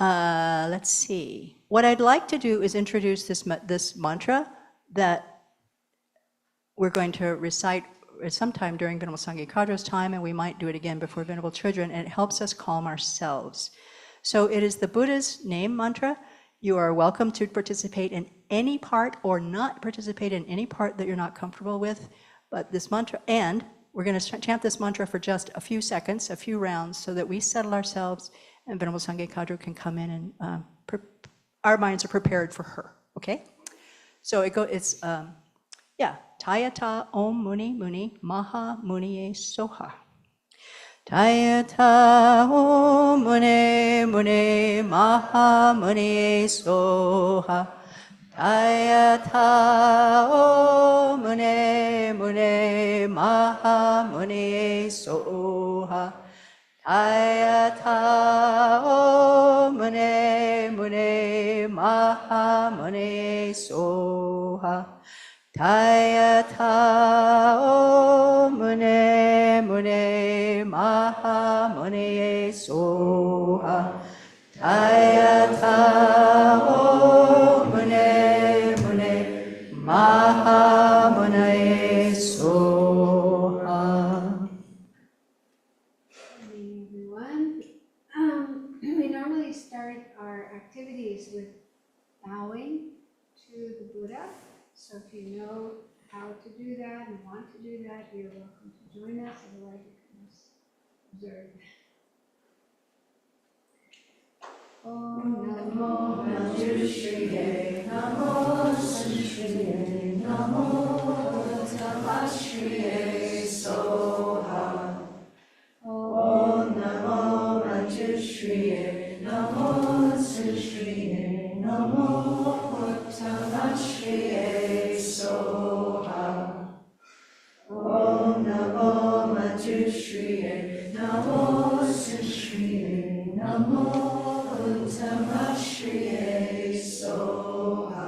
Let's see. What I'd like to do is introduce this mantra that we're going to recite sometime during Venerable Sangye Kadro's time, and we might do it again before Venerable Chodron, and it helps us calm ourselves. So it is the Buddha's name mantra. You are welcome to participate in any part or not participate in any part that you're not comfortable with, but this mantra, and we're going to chant this mantra for just a few seconds, a few rounds, so that we settle ourselves and Venerable Sangye Kadro can come in and our minds are prepared for her, okay? So it's Tayata Om Muni Muni Maha Muniye Soha. Tayata Om Muni Muni Maha Muniye Soha. Tayata Om Muni Muni Maha Muniye Soha. Tayata Om Muni Muni Maha Muniye Soha. Tayata Om Muni Muni Maha Muniye Soha. Tayata Om Muni Muni Maha Muniye Soha. Good evening, everyone. We normally start our activities with bowing to the Buddha. So if you know how to do that and want to do that, you're welcome to join us. Otherwise, you can just observe. Om Namo Manjushriye, Namo Sanshriye, Namo Tamashriye Soha. Om Namo Manjushriye, Namo Sanshriye, Namo Tamashriye Soha. Om Namo Manjushriye, Namo Sanshriye, Namo Tamashriye Soha.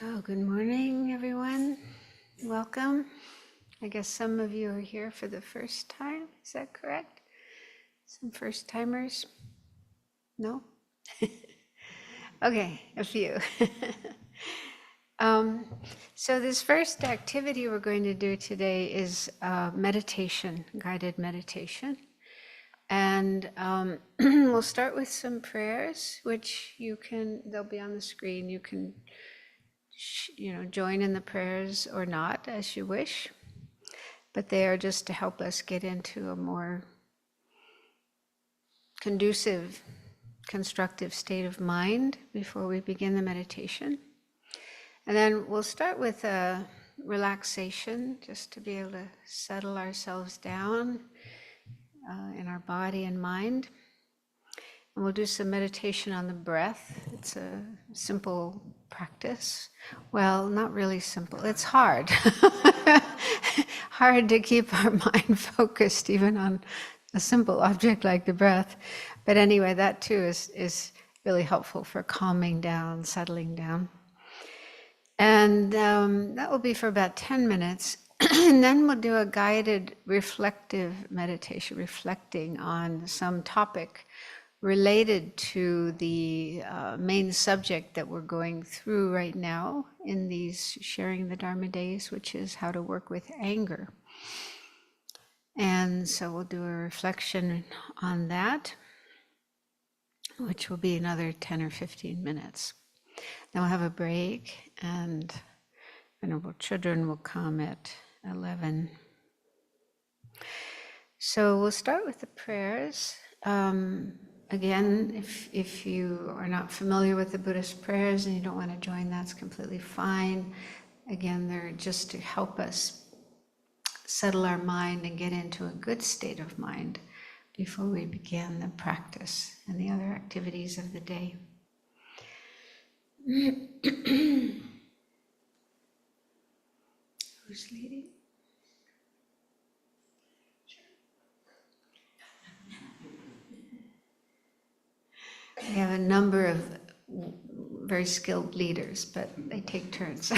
So, good morning, everyone. Welcome. I guess some of you are here for the first time. Is that correct? Some first timers? No? Okay, a few. So this first activity we're going to do today is meditation, guided meditation. And we'll start with some prayers, which they'll be on the screen. You can join in the prayers or not, as you wish. But they are just to help us get into a more conducive, constructive state of mind before we begin the meditation. And then we'll start with a relaxation, just to be able to settle ourselves down in our body and mind. And we'll do some meditation on the breath. It's a simple practice. Well, not really simple. It's hard. Hard to keep our mind focused even on a simple object like the breath. But anyway, that too is really helpful for calming down, settling down. And that will be for about 10 minutes. And then we'll do a guided reflective meditation, reflecting on some topic related to the main subject that we're going through right now in these Sharing the Dharma days, which is how to work with anger. And so we'll do a reflection on that, which will be another 10 or 15 minutes. Then we'll have a break, and Venerable Chodron will come at 11. So we'll start with the prayers. Again, if you are not familiar with the Buddhist prayers and you don't want to join, that's completely fine. Again, they're just to help us settle our mind and get into a good state of mind before we begin the practice and the other activities of the day. Who's leading? We have a number of very skilled leaders, but they take turns.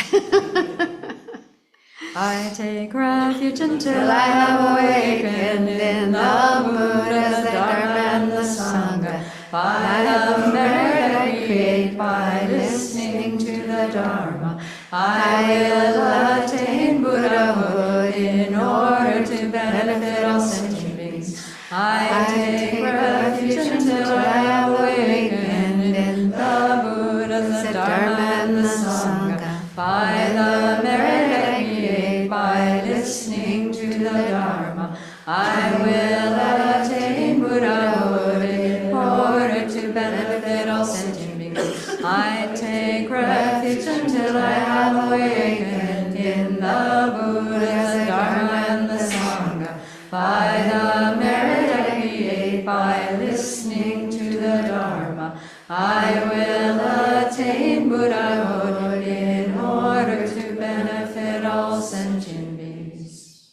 I take refuge until I have awakened in the Buddha, the Dharma, and the Sangha. By the merit I create by listening to the Dharma, I will attain Buddhahood in order to benefit all sentient beings. I take refuge until I have awakened in the Buddha, the Dharma, and the Sangha. By the merit I create by listening to the Dharma, I will attain Buddhahood in order to benefit all sentient beings. I take refuge until I have awakened in the Buddha, the Dharma, and the Sangha. By the merit I create by listening to the Dharma, I will attain Buddhahood in order to benefit all sentient beings.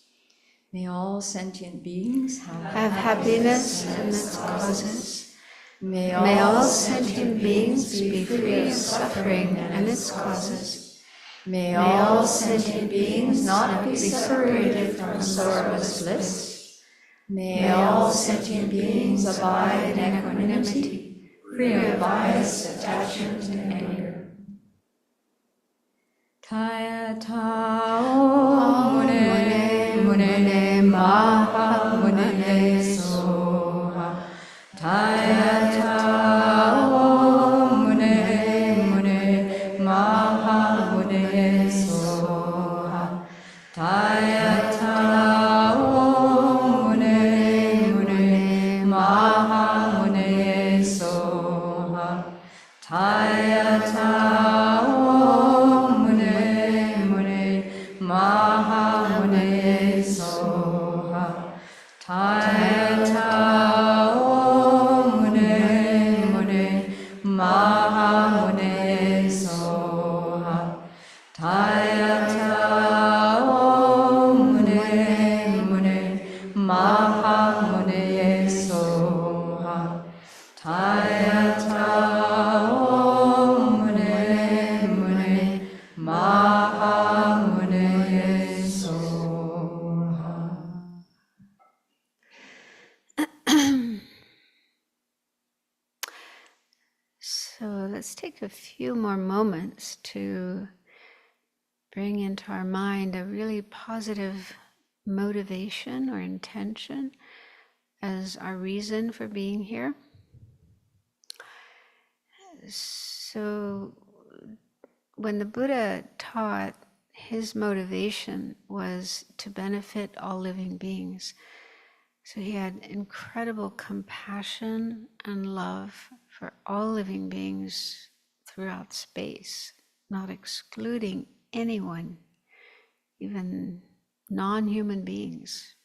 May all sentient beings Have happiness and its causes. May all sentient beings be free of suffering and its causes. May all sentient beings not be separated from sorrowless bliss. May all sentient beings abide in equanimity, free of bias, attachment, and anger. Taya tao mune mune maha mune soha. Taya tao mune mune maha mune soha. Taya tao mune mune maha mune soha. Taya tao mune mune maha mune soha. Taya tao mune mune maha mune soha. Taya tao mune mune maha mune soha. Taya tao mune mune maha mune soha. So let's take a few more moments to bring into our mind a really positive motivation or intention as our reason for being here. So when the Buddha taught, his motivation was to benefit all living beings. So he had incredible compassion and love for all living beings throughout space, not excluding anyone, even non-human beings.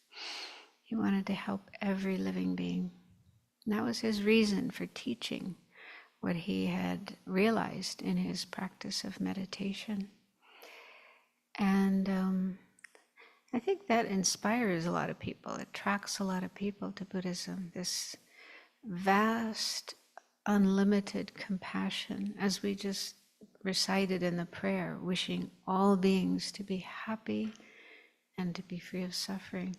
He wanted to help every living being. And that was his reason for teaching what he had realized in his practice of meditation. And I think that inspires a lot of people, attracts a lot of people to Buddhism, this vast, unlimited compassion, as we just recited in the prayer, wishing all beings to be happy and to be free of suffering.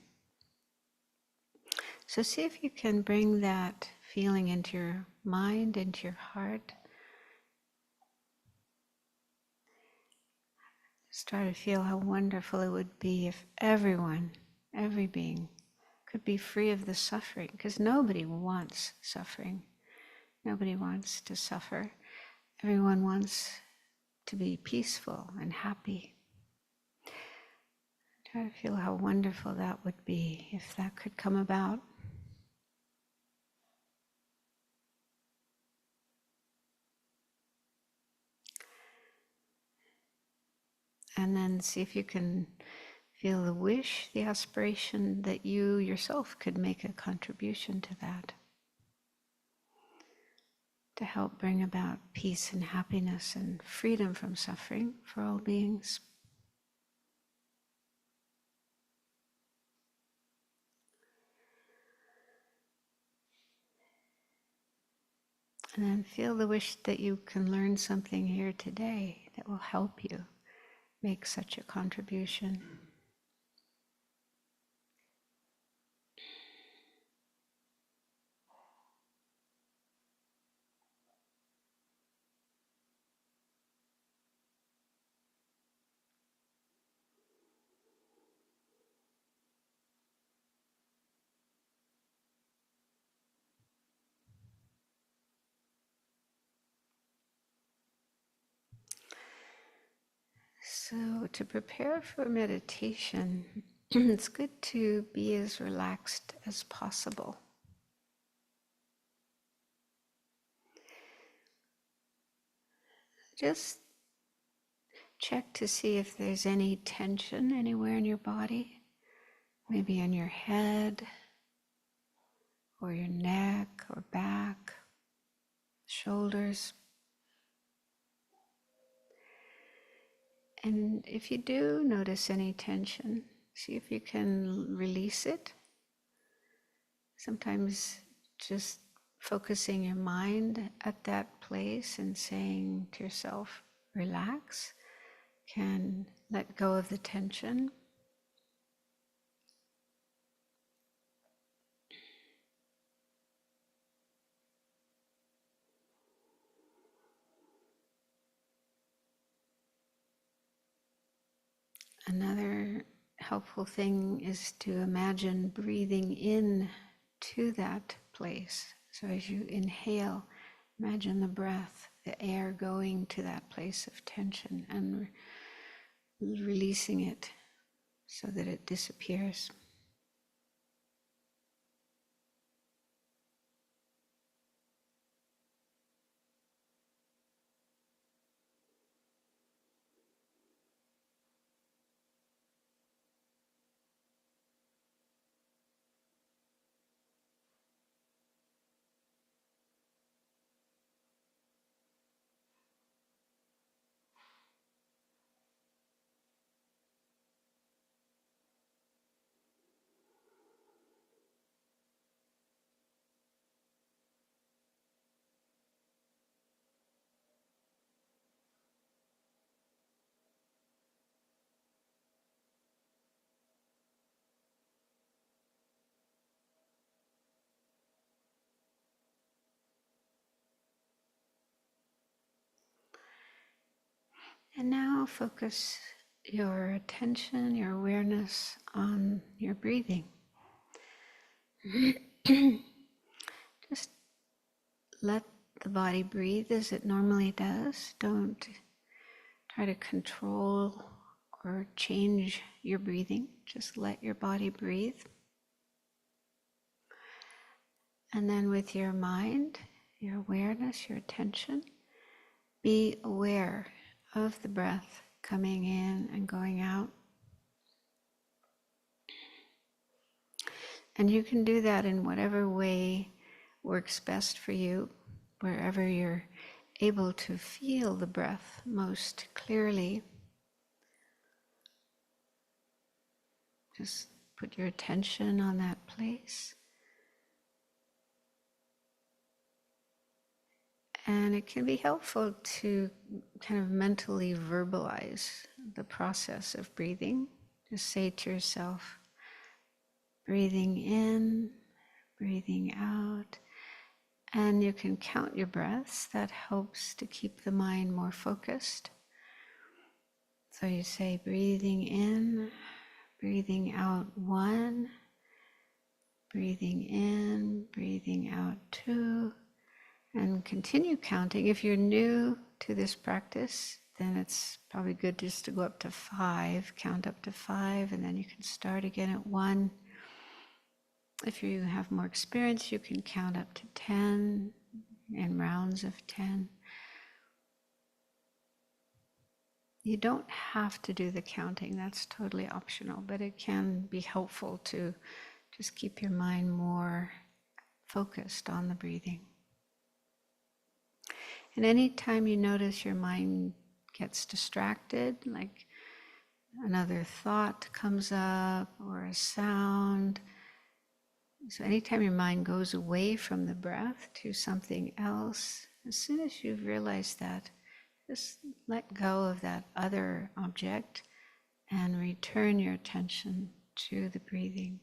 So see if you can bring that feeling into your mind, into your heart. Start to feel how wonderful it would be if everyone, every being, could be free of the suffering, because nobody wants suffering. Nobody wants to suffer. Everyone wants to be peaceful and happy. Try to feel how wonderful that would be if that could come about. And then see if you can feel the wish, the aspiration that you yourself could make a contribution to that, to help bring about peace and happiness and freedom from suffering for all beings. And then feel the wish that you can learn something here today that will help you make such a contribution. So to prepare for meditation, it's good to be as relaxed as possible. Just check to see if there's any tension anywhere in your body, maybe in your head, or your neck, or back, shoulders. And if you do notice any tension, see if you can release it. Sometimes just focusing your mind at that place and saying to yourself, relax, can let go of the tension. Another helpful thing is to imagine breathing in to that place. So as you inhale, imagine the breath, the air going to that place of tension and releasing it so that it disappears. And now focus your attention, your awareness on your breathing. Just let the body breathe as it normally does. Don't try to control or change your breathing. Just let your body breathe. And then with your mind, your awareness, your attention, be aware of the breath coming in and going out. And you can do that in whatever way works best for you, wherever you're able to feel the breath most clearly. Just put your attention on that place. And it can be helpful to kind of mentally verbalize the process of breathing. Just say to yourself, breathing in, breathing out. And you can count your breaths. That helps to keep the mind more focused. So you say breathing in, breathing out 1, breathing in, breathing out 2. And continue counting. If you're new to this practice, then it's probably good just to go up to 5, count up to 5, and then you can start again at 1. If you have more experience, you can count up to 10 in rounds of 10. You don't have to do the counting, that's totally optional, but it can be helpful to just keep your mind more focused on the breathing. And anytime you notice your mind gets distracted, like another thought comes up or a sound, so anytime your mind goes away from the breath to something else, as soon as you've realized that, just let go of that other object and return your attention to the breathing.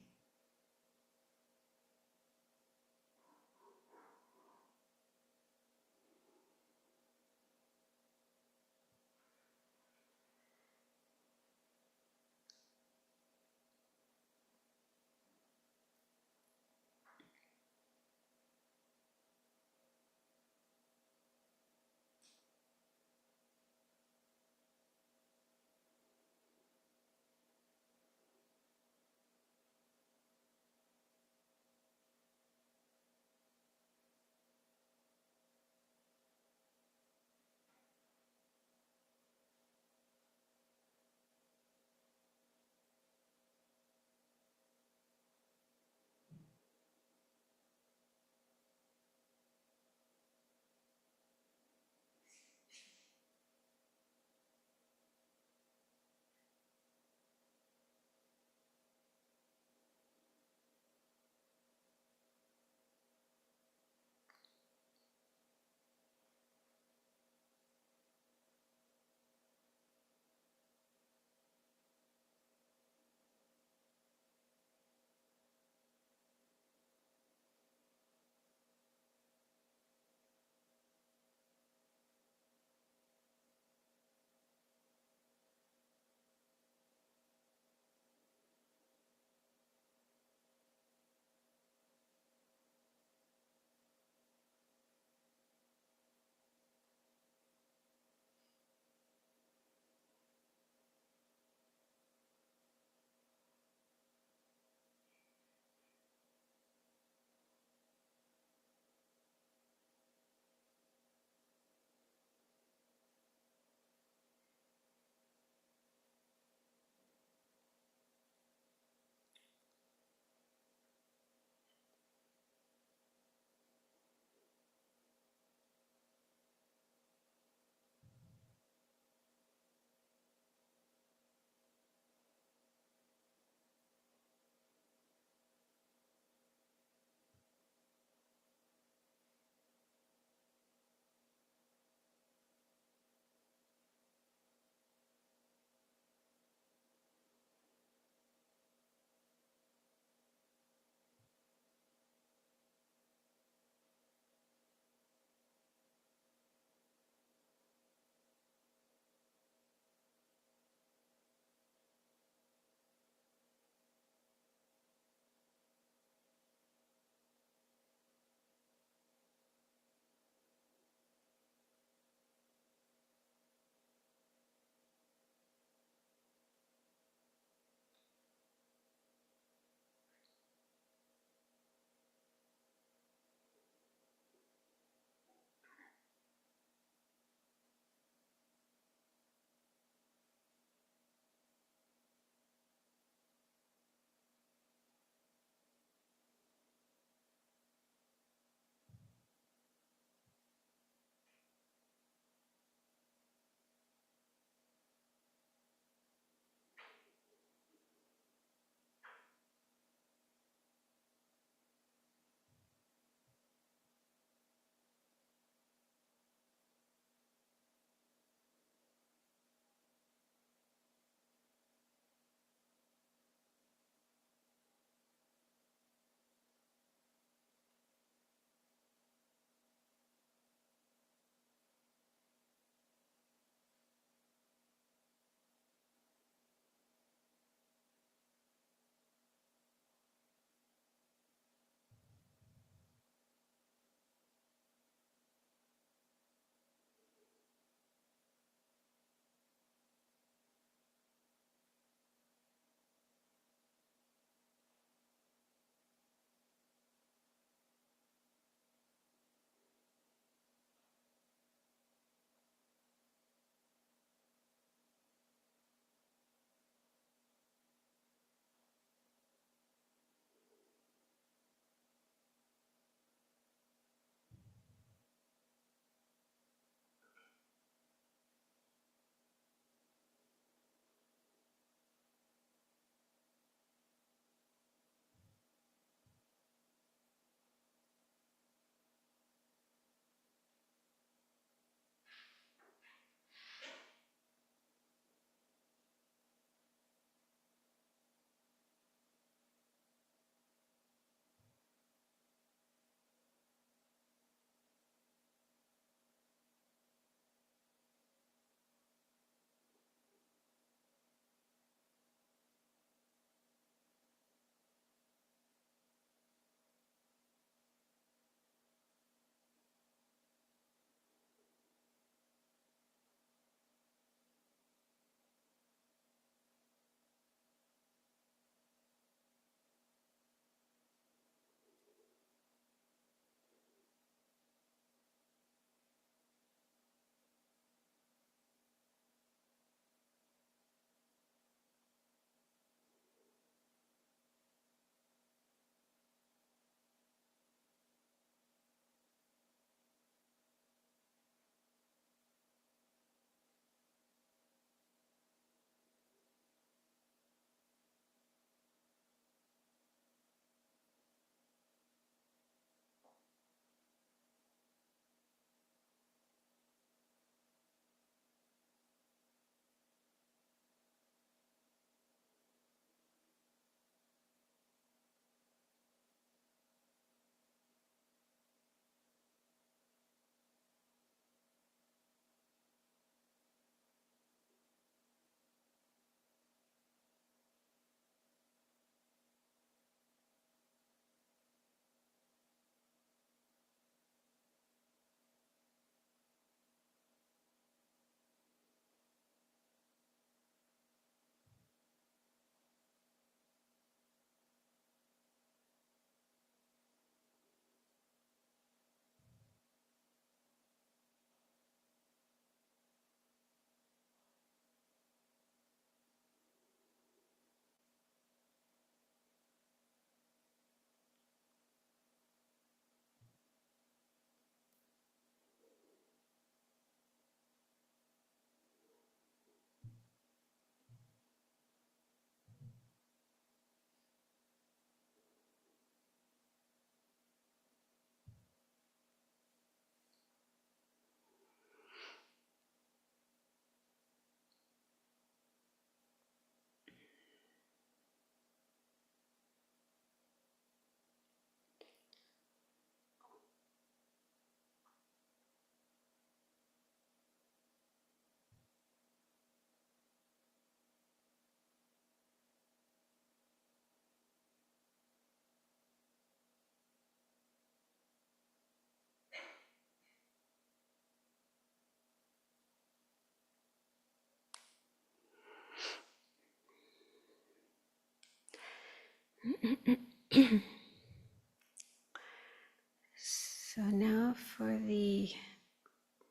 So now for the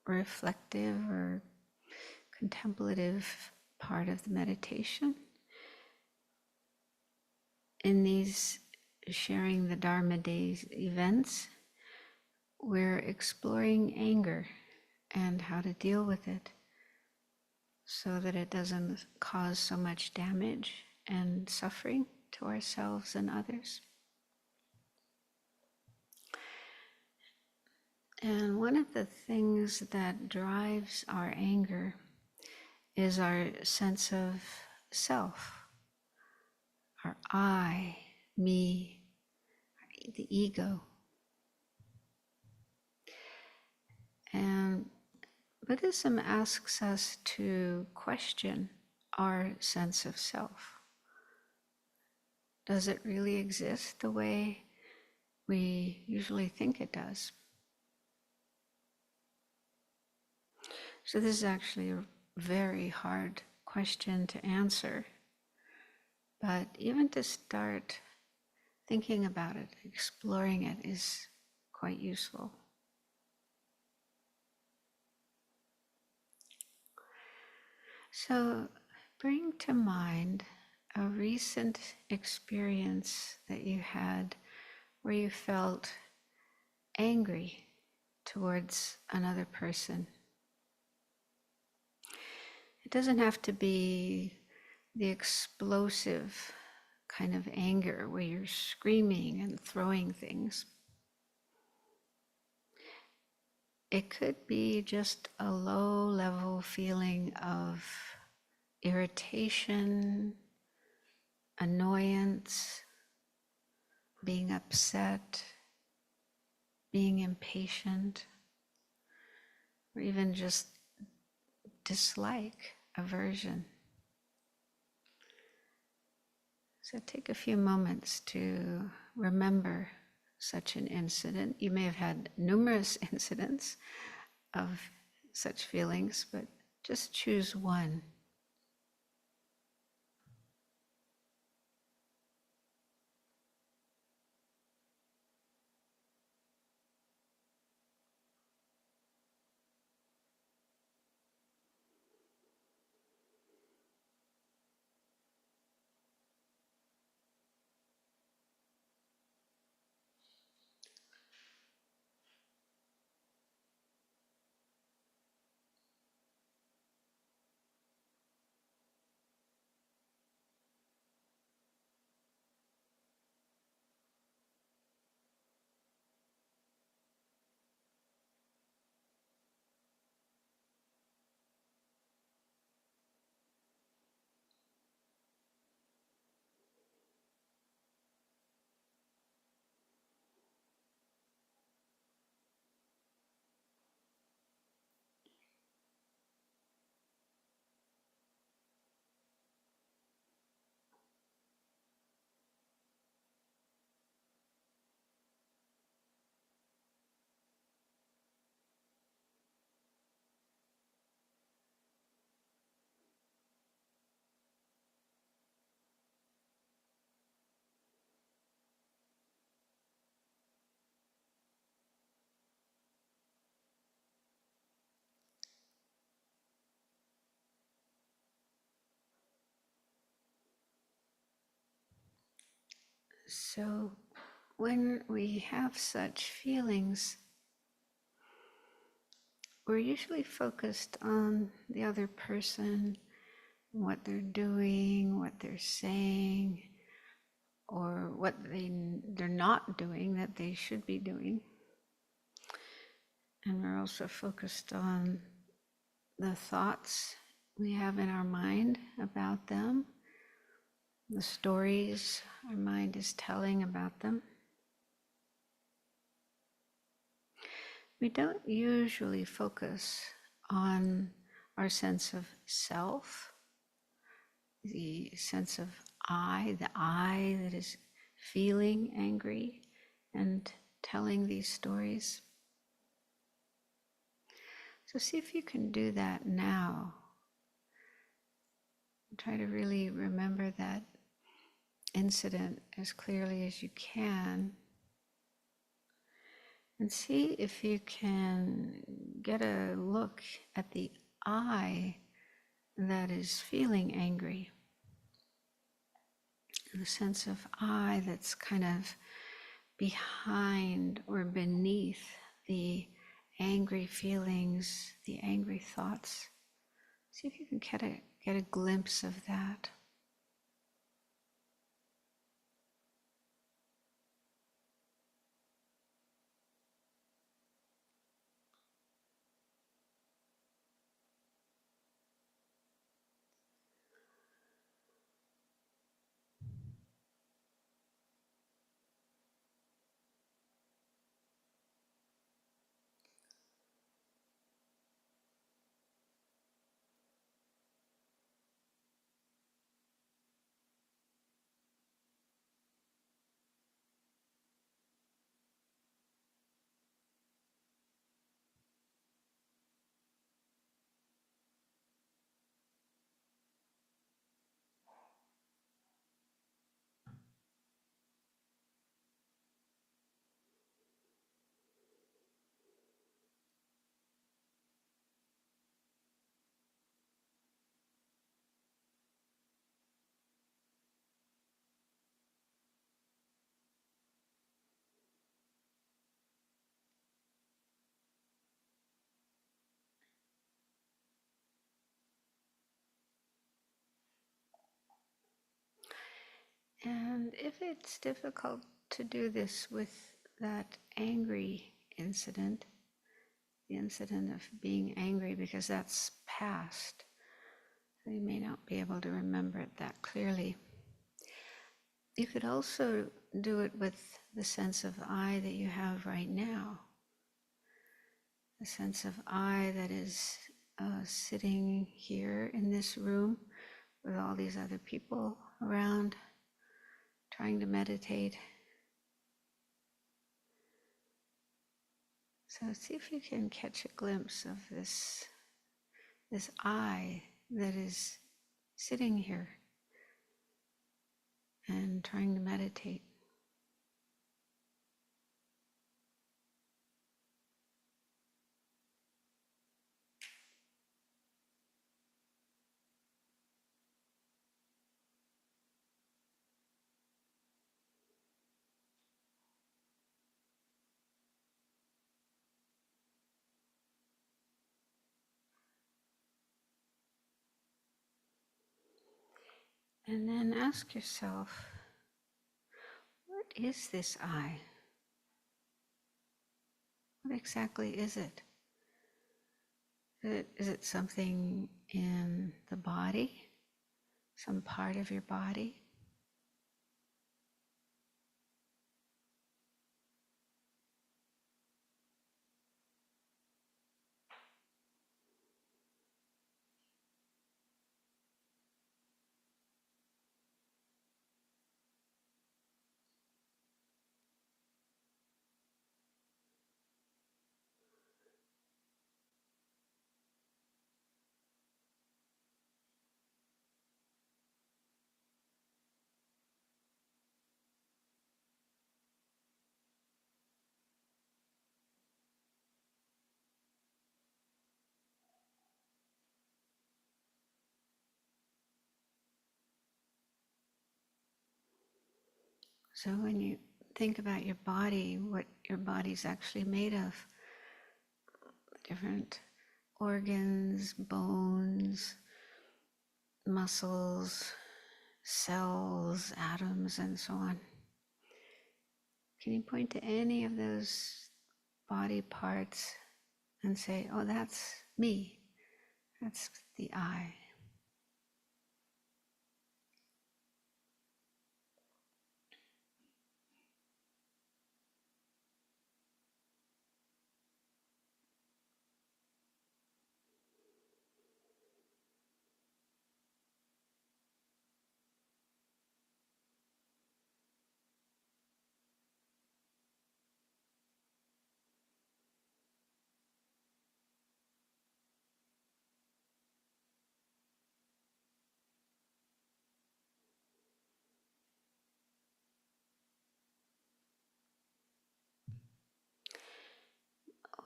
reflective or contemplative part of the meditation. In these Sharing the Dharma Days events, we're exploring anger and how to deal with it so that it doesn't cause so much damage and suffering to ourselves and others. And one of the things that drives our anger is our sense of self, our I, me, the ego. And Buddhism asks us to question our sense of self. Does it really exist the way we usually think it does? So this is actually a very hard question to answer, but even to start thinking about it, exploring it is quite useful. So bring to mind a recent experience that you had where you felt angry towards another person. It doesn't have to be the explosive kind of anger where you're screaming and throwing things. It could be just a low-level feeling of irritation, annoyance, being upset, being impatient, or even just dislike, aversion. So take a few moments to remember such an incident. You may have had numerous incidents of such feelings, but just choose one. So when we have such feelings, we're usually focused on the other person, what they're doing, what they're saying, or what they're not doing that they should be doing. And we're also focused on the thoughts we have in our mind about them, the stories our mind is telling about them. We don't usually focus on our sense of self, the sense of the I that is feeling angry and telling these stories. So see if you can do that now. Try to really remember that incident as clearly as you can. And see if you can get a look at the I that is feeling angry. The sense of I that's kind of behind or beneath the angry feelings, the angry thoughts. See if you can get a glimpse of that. And if it's difficult to do this with that angry incident, the incident of being angry because that's past, you may not be able to remember it that clearly. You could also do it with the sense of I that you have right now. The sense of I that is sitting here in this room with all these other people around, trying to meditate. So see if you can catch a glimpse of this I that is sitting here and trying to meditate. And then ask yourself, what is this I? What exactly is it? Is it something in the body? Some part of your body? So when you think about your body, what your body's actually made of, different organs, bones, muscles, cells, atoms, and so on. Can you point to any of those body parts and say, oh, that's me, that's the I?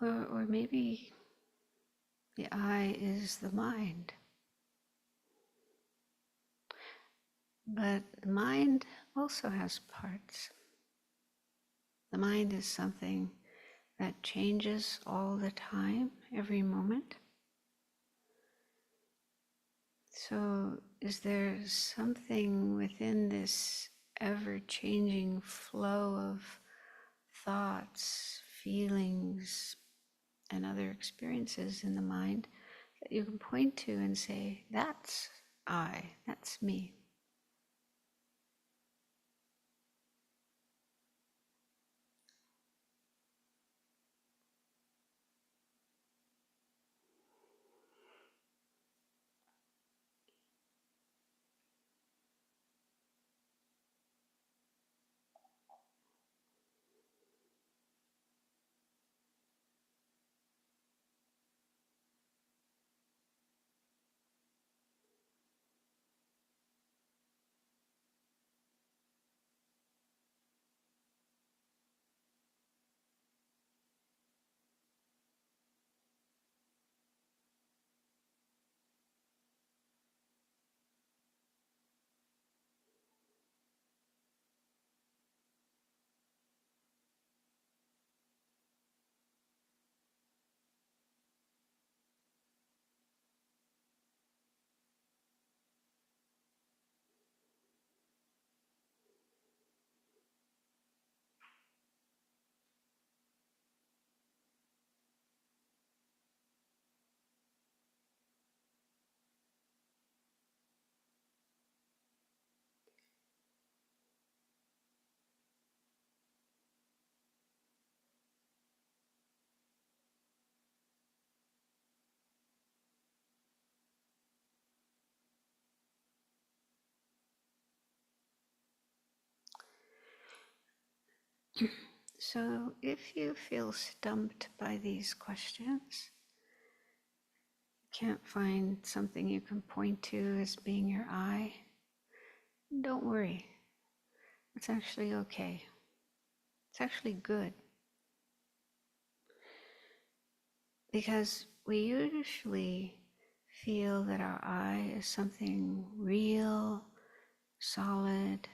Or maybe the I is the mind. But the mind also has parts. The mind is something that changes all the time, every moment. So is there something within this ever-changing flow of thoughts, feelings, and other experiences in the mind that you can point to and say, that's I, that's me? So if you feel stumped by these questions, can't find something you can point to as being your I, don't worry. It's actually okay. It's actually good. Because we usually feel that our I is something real, solid,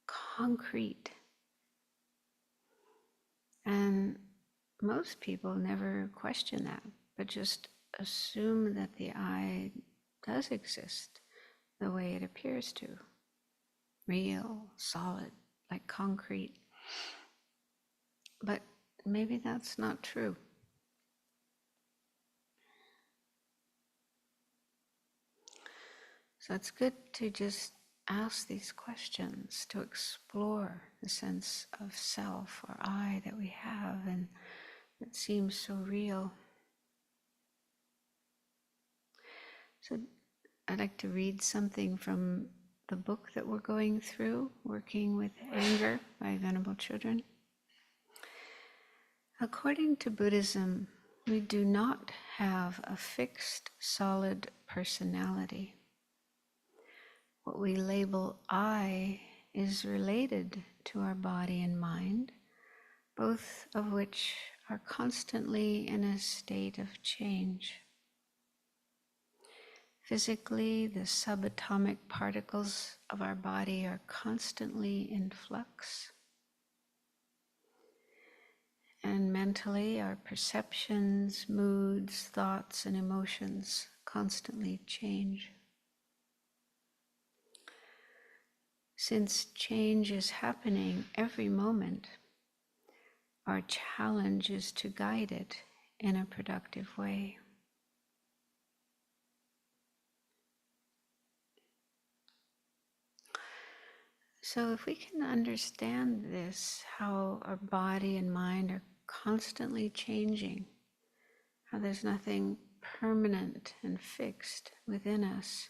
concrete. And most people never question that, but just assume that the I does exist the way it appears to. Real, solid, like concrete. But maybe that's not true. So it's good to just ask these questions, to explore the sense of self or I that we have and that seems so real. So I'd like to read something from the book that we're going through, Working with Anger by Venerable Chodron. According to Buddhism, we do not have a fixed, solid personality. What we label I is related to our body and mind, both of which are constantly in a state of change. Physically, the subatomic particles of our body are constantly in flux. And mentally, our perceptions, moods, thoughts, and emotions constantly change. Since change is happening every moment, our challenge is to guide it in a productive way. So if we can understand this, how our body and mind are constantly changing, how there's nothing permanent and fixed within us,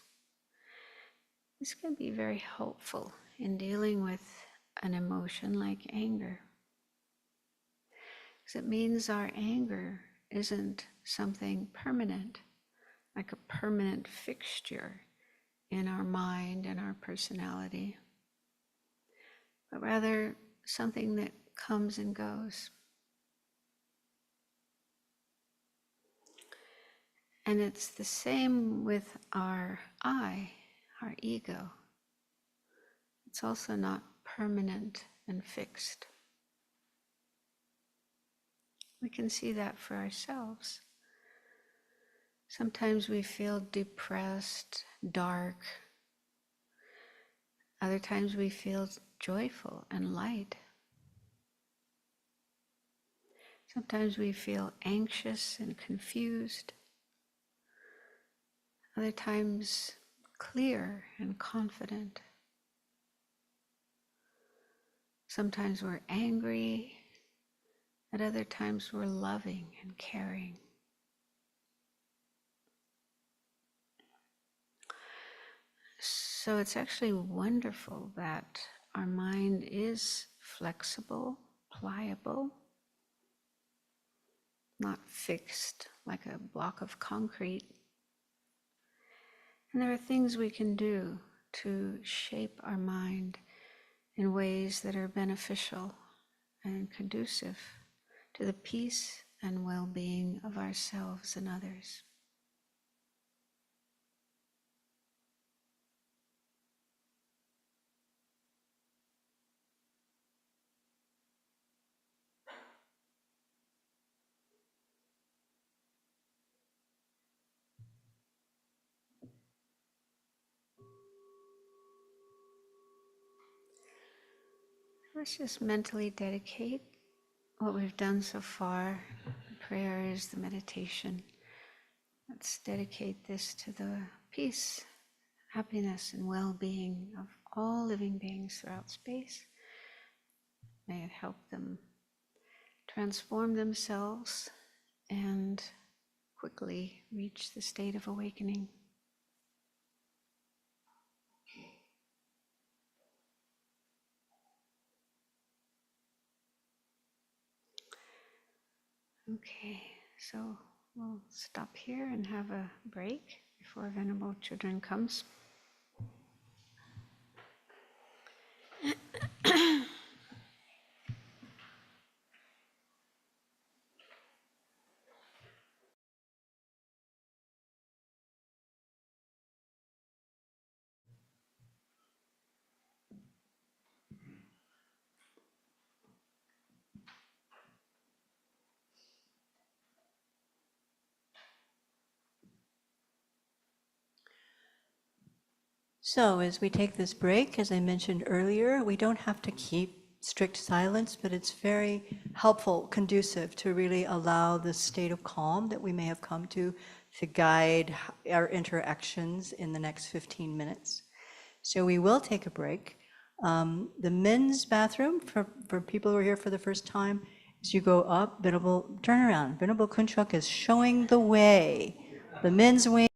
this can be very helpful in dealing with an emotion like anger. Because it means our anger isn't something permanent, like a permanent fixture in our mind and our personality, but rather something that comes and goes. And it's the same with our I, our ego. It's also not permanent and fixed. We can see that for ourselves. Sometimes we feel depressed, dark. Other times we feel joyful and light. Sometimes we feel anxious and confused. Other times clear and confident. Sometimes we're angry. At other times we're loving and caring. So it's actually wonderful that our mind is flexible, pliable, not fixed like a block of concrete. And there are things we can do to shape our mind in ways that are beneficial and conducive to the peace and well-being of ourselves and others. Let's just mentally dedicate what we've done so far. The prayer is the meditation. Let's dedicate this to the peace, happiness, and well-being of all living beings throughout space. May it help them transform themselves and quickly reach the state of awakening. Okay, so we'll stop here and have a break before Venerable Chodron comes. So as we take this break, as I mentioned earlier, we don't have to keep strict silence, but it's very helpful, conducive to really allow the state of calm that we may have come to guide our interactions in the next 15 minutes. So we will take a break. The men's bathroom, for people who are here for the first time, as you go up, turn around. Venerable Kunchuk is showing the way. The men's wing.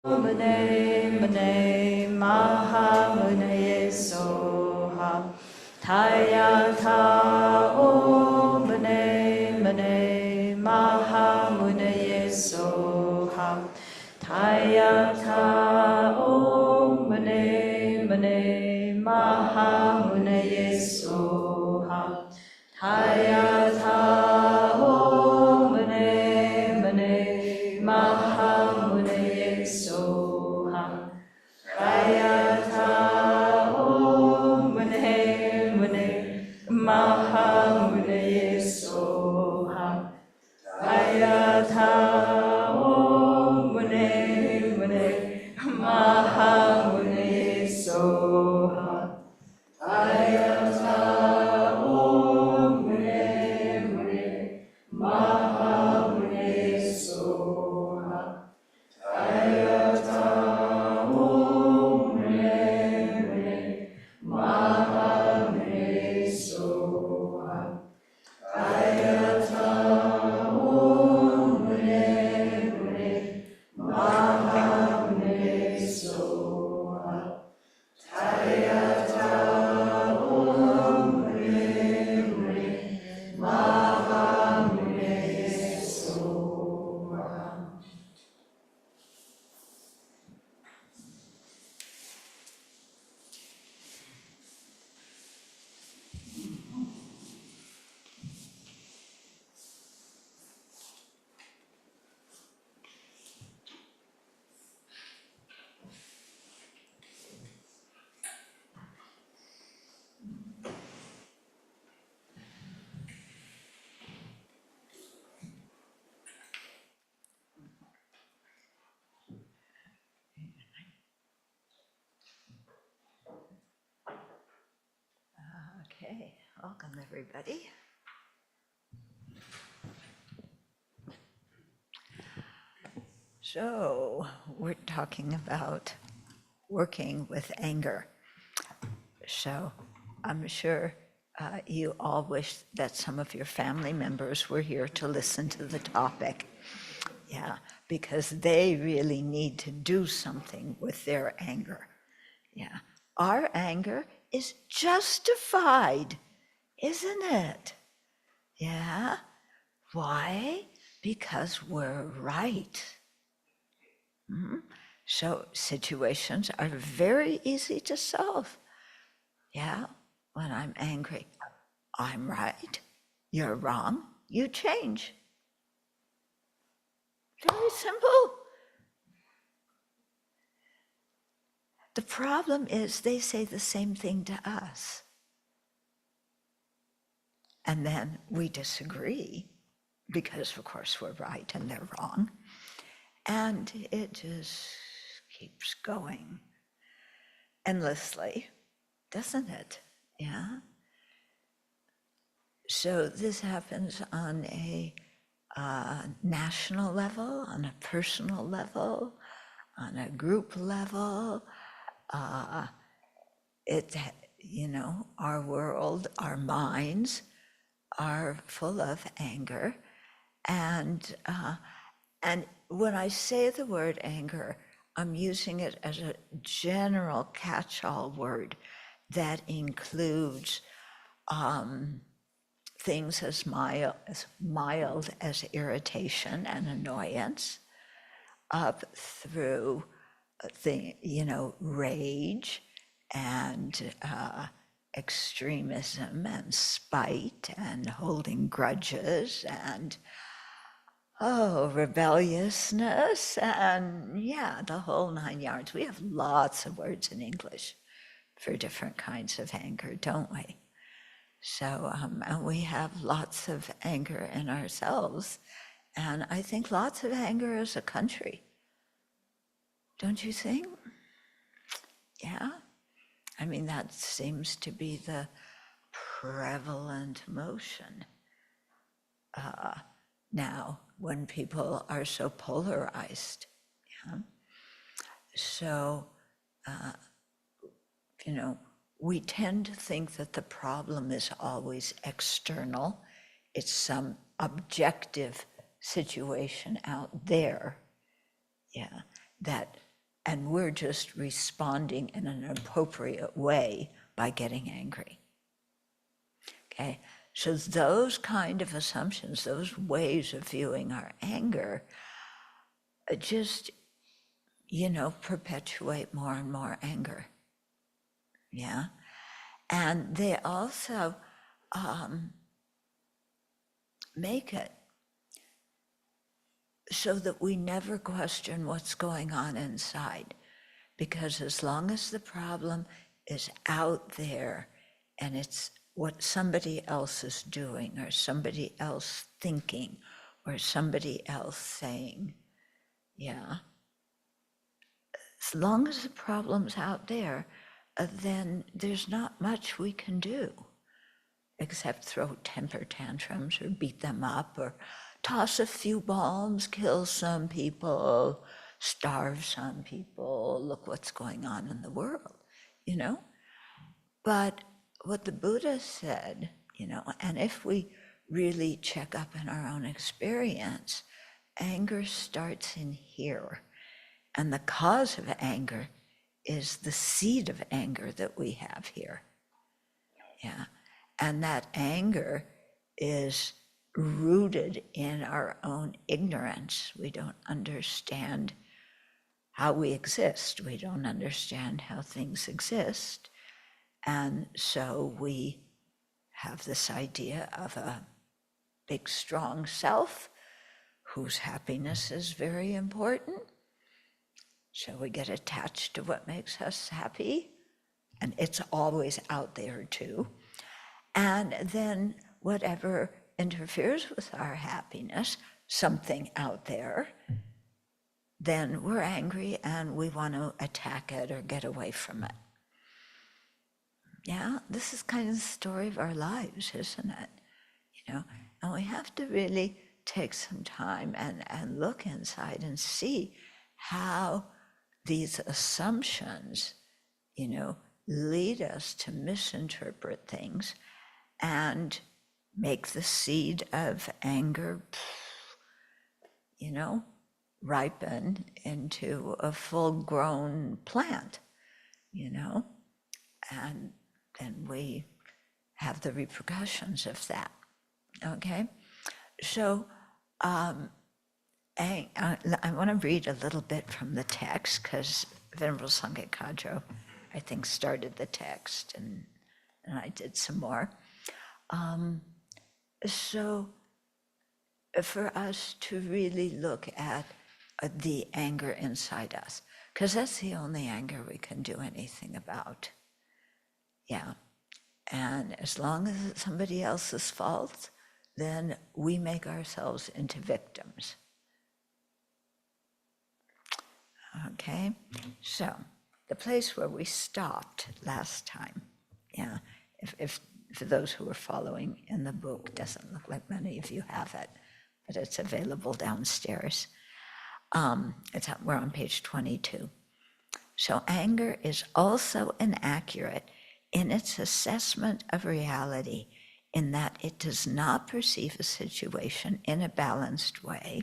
Mune mune maha mune soha. Tayata om mune mune maha mune soha. Tayata om mune mune maha mune soha. Tayata om mune mune maha mune soha. Tayata om mune mune maha mune soha. Tayata om mune mune maha mune soha. Tayata om mune mune maha mune soha. Tayata om mune mune maha mune soha. Tayata om mune mune maha mune soha. Tayata om mune mune maha mune soha. Okay, welcome everybody. So, we're talking about working with anger. So, I'm sure you all wish that some of your family members were here to listen to the topic. Yeah, because they really need to do something with their anger. Yeah, our anger is justified, isn't it? Yeah. Why? Because we're right. So situations are very easy to solve. Yeah, when I'm angry, I'm right, you're wrong, you change. Very simple. The problem is they say the same thing to us. And then we disagree because, of course, we're right and they're wrong. And it just keeps going endlessly, doesn't it? Yeah. So this happens on a national level, on a personal level, on a group level. Our world, our minds are full of anger. And when I say the word anger, I'm using it as a general catch-all word that includes things as mild as irritation and annoyance, up through rage and extremism and spite and holding grudges and rebelliousness and the whole 9 yards. We have lots of words in English for different kinds of anger, don't we? So, and we have lots of anger in ourselves, and I think lots of anger as a country. Don't you think? Yeah? I mean, that seems to be the prevalent motion now when people are so polarized. Yeah? So, we tend to think that the problem is always external. It's some objective situation out there, that and we're just responding in an appropriate way by getting angry. Okay, so those kind of assumptions, those ways of viewing our anger, just, perpetuate more and more anger. Yeah, and they also make it so that we never question what's going on inside. Because as long as the problem is out there and it's what somebody else is doing or somebody else thinking or somebody else saying, yeah, as long as the problem's out there, then there's not much we can do except throw temper tantrums or beat them up or toss a few bombs, kill some people, starve some people, look what's going on in the world, But what the Buddha said, and if we really check up in our own experience, anger starts in here. And the cause of anger is the seed of anger that we have here. Yeah. And that anger is rooted in our own ignorance. We don't understand how we exist. We don't understand how things exist. And so we have this idea of a big, strong self whose happiness is very important. So we get attached to what makes us happy, and it's always out there too. And then whatever interferes with our happiness, something out there, then we're angry and we want to attack it or get away from it. Yeah, this is kind of the story of our lives, isn't it? And we have to really take some time and look inside and see how these assumptions, lead us to misinterpret things and make the seed of anger, ripen into a full-grown plant, and then we have the repercussions of that, okay? So I want to read a little bit from the text, because Venerable Thubten Chodron, I think, started the text, and I did some more. So for us to really look at the anger inside us, because that's the only anger we can do anything about. Yeah. And as long as it's somebody else's fault, then we make ourselves into victims. Okay, so the place where we stopped last time, yeah, if for those who are following in the book, doesn't look like many of you have it, but it's available downstairs. We're on page 22. So anger is also inaccurate in its assessment of reality, in that it does not perceive a situation in a balanced way,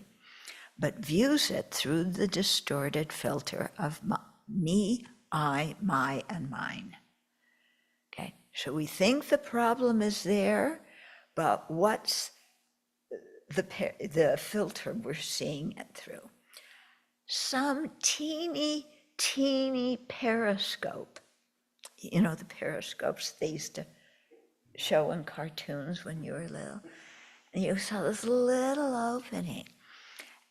but views it through the distorted filter of me, I, my, and mine. Okay, so we think the problem is there, but what's the filter we're seeing it through? Some teeny periscope. The periscopes they used to show in cartoons when you were little. And you saw this little opening.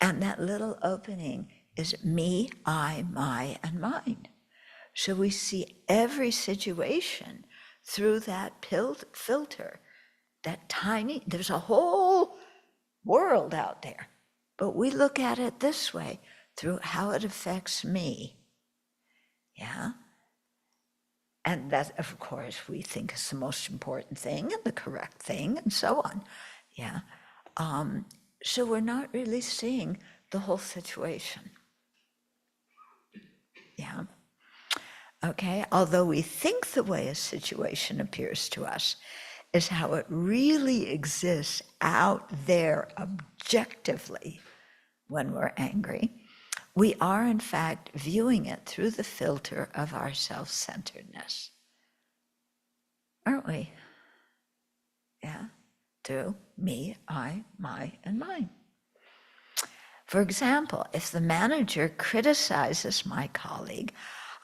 And that little opening is me, I, my, and mine. So we see every situation through that filter, that tiny, there's a whole world out there. But we look at it this way, through how it affects me. Yeah? And that, of course, we think is the most important thing and the correct thing and so on. Yeah. So we're not really seeing the whole situation. Yeah. Okay. Although we think the way a situation appears to us is how it really exists out there objectively when we're angry, we are in fact viewing it through the filter of our self-centeredness. Aren't we? Yeah, through me, I, my, and mine. For example, if the manager criticizes my colleague,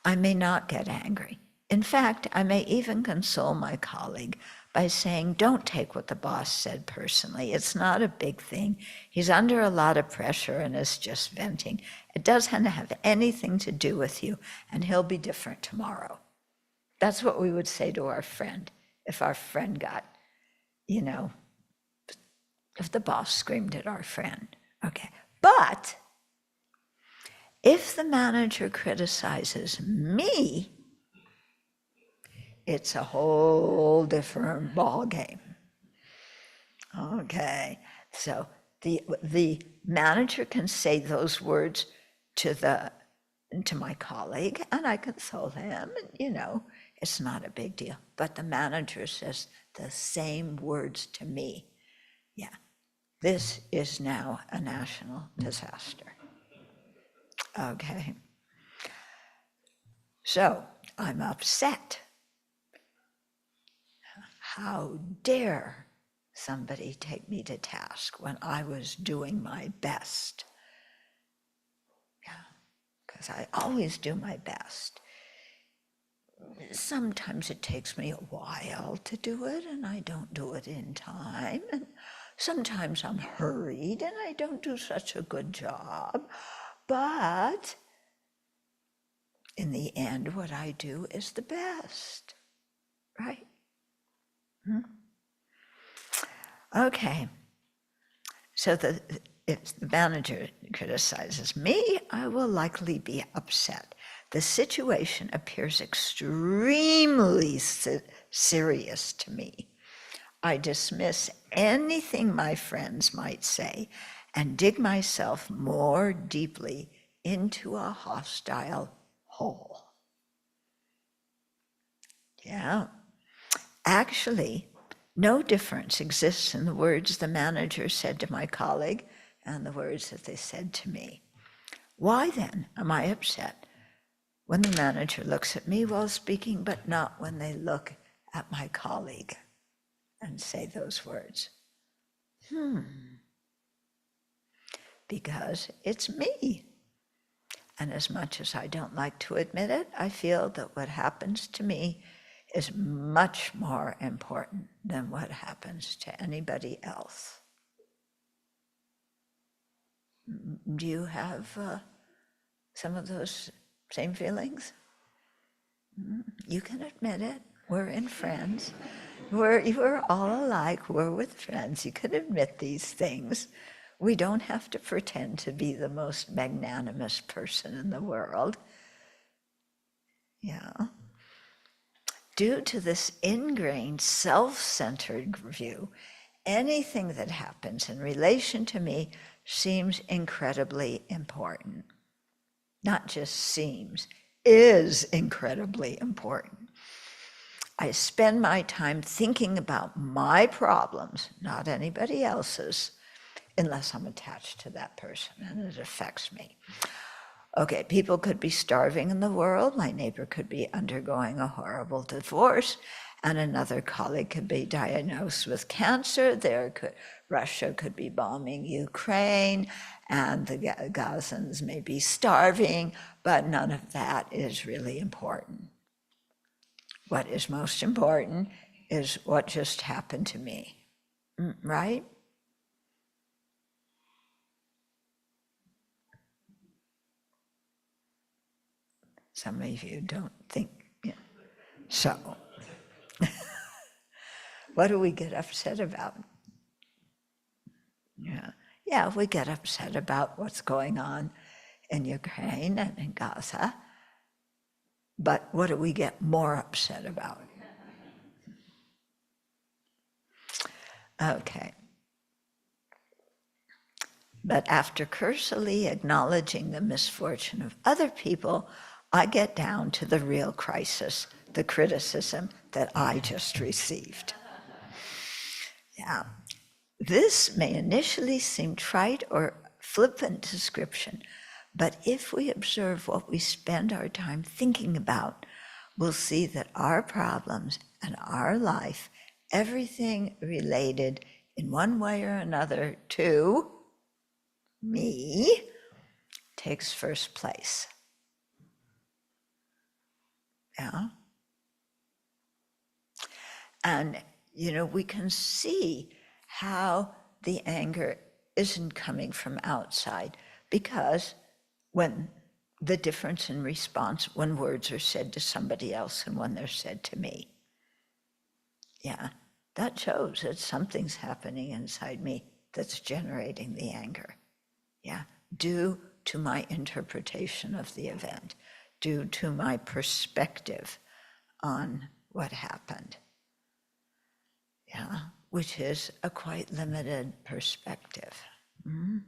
I may not get angry. In fact, I may even console my colleague by saying, don't take what the boss said personally. It's not a big thing. He's under a lot of pressure and is just venting. It doesn't have anything to do with you, and he'll be different tomorrow. That's what we would say to our friend if our friend got, if the boss screamed at our friend. Okay. But if the manager criticizes me, it's a whole different ball game. Okay, so the manager can say those words to my colleague, and I console him, and it's not a big deal. But the manager says the same words to me. Yeah. This is now a national disaster. Okay. So I'm upset. How dare somebody take me to task when I was doing my best? Yeah, because I always do my best. Sometimes it takes me a while to do it, and I don't do it in time. And sometimes I'm hurried and I don't do such a good job, but in the end, what I do is the best, right? Okay, so if the manager criticizes me, I will likely be upset. The situation appears extremely serious to me. I dismiss anything my friends might say and dig myself more deeply into a hostile hole. Yeah. Actually, no difference exists in the words the manager said to my colleague and the words that they said to me. Why then am I upset when the manager looks at me while speaking, but not when they look at my colleague and say those words? Because it's me. And as much as I don't like to admit it, I feel that what happens to me is much more important than what happens to anybody else. Do you have some of those same feelings? You can admit it. We're in friends. We're all alike. We're with friends. You can admit these things. We don't have to pretend to be the most magnanimous person in the world. Yeah. Due to this ingrained self-centered view, anything that happens in relation to me seems incredibly important. Not just seems, is incredibly important. I spend my time thinking about my problems, not anybody else's, unless I'm attached to that person and it affects me. Okay, people could be starving in the world. My neighbor could be undergoing a horrible divorce, and another colleague could be diagnosed with cancer. Russia could be bombing Ukraine, and the Gazans may be starving, but none of that is really important. What is most important is what just happened to me, right? Some of you don't think, so. What do we get upset about? Yeah, we get upset about what's going on in Ukraine and in Gaza, but what do we get more upset about? Okay. But after cursorily acknowledging the misfortune of other people, I get down to the real crisis, the criticism that I just received. Yeah. This may initially seem trite or flippant description, But if we observe what we spend our time thinking about, we'll see that our problems and our life, everything related in one way or another to me, takes first place. Yeah? And, we can see how the anger isn't coming from outside, because when the difference in response when words are said to somebody else and when they're said to me, yeah, that shows that something's happening inside me that's generating the anger. Yeah, due to my interpretation of the event, due to my perspective on what happened. Yeah, which is a quite limited perspective. Mm-hmm.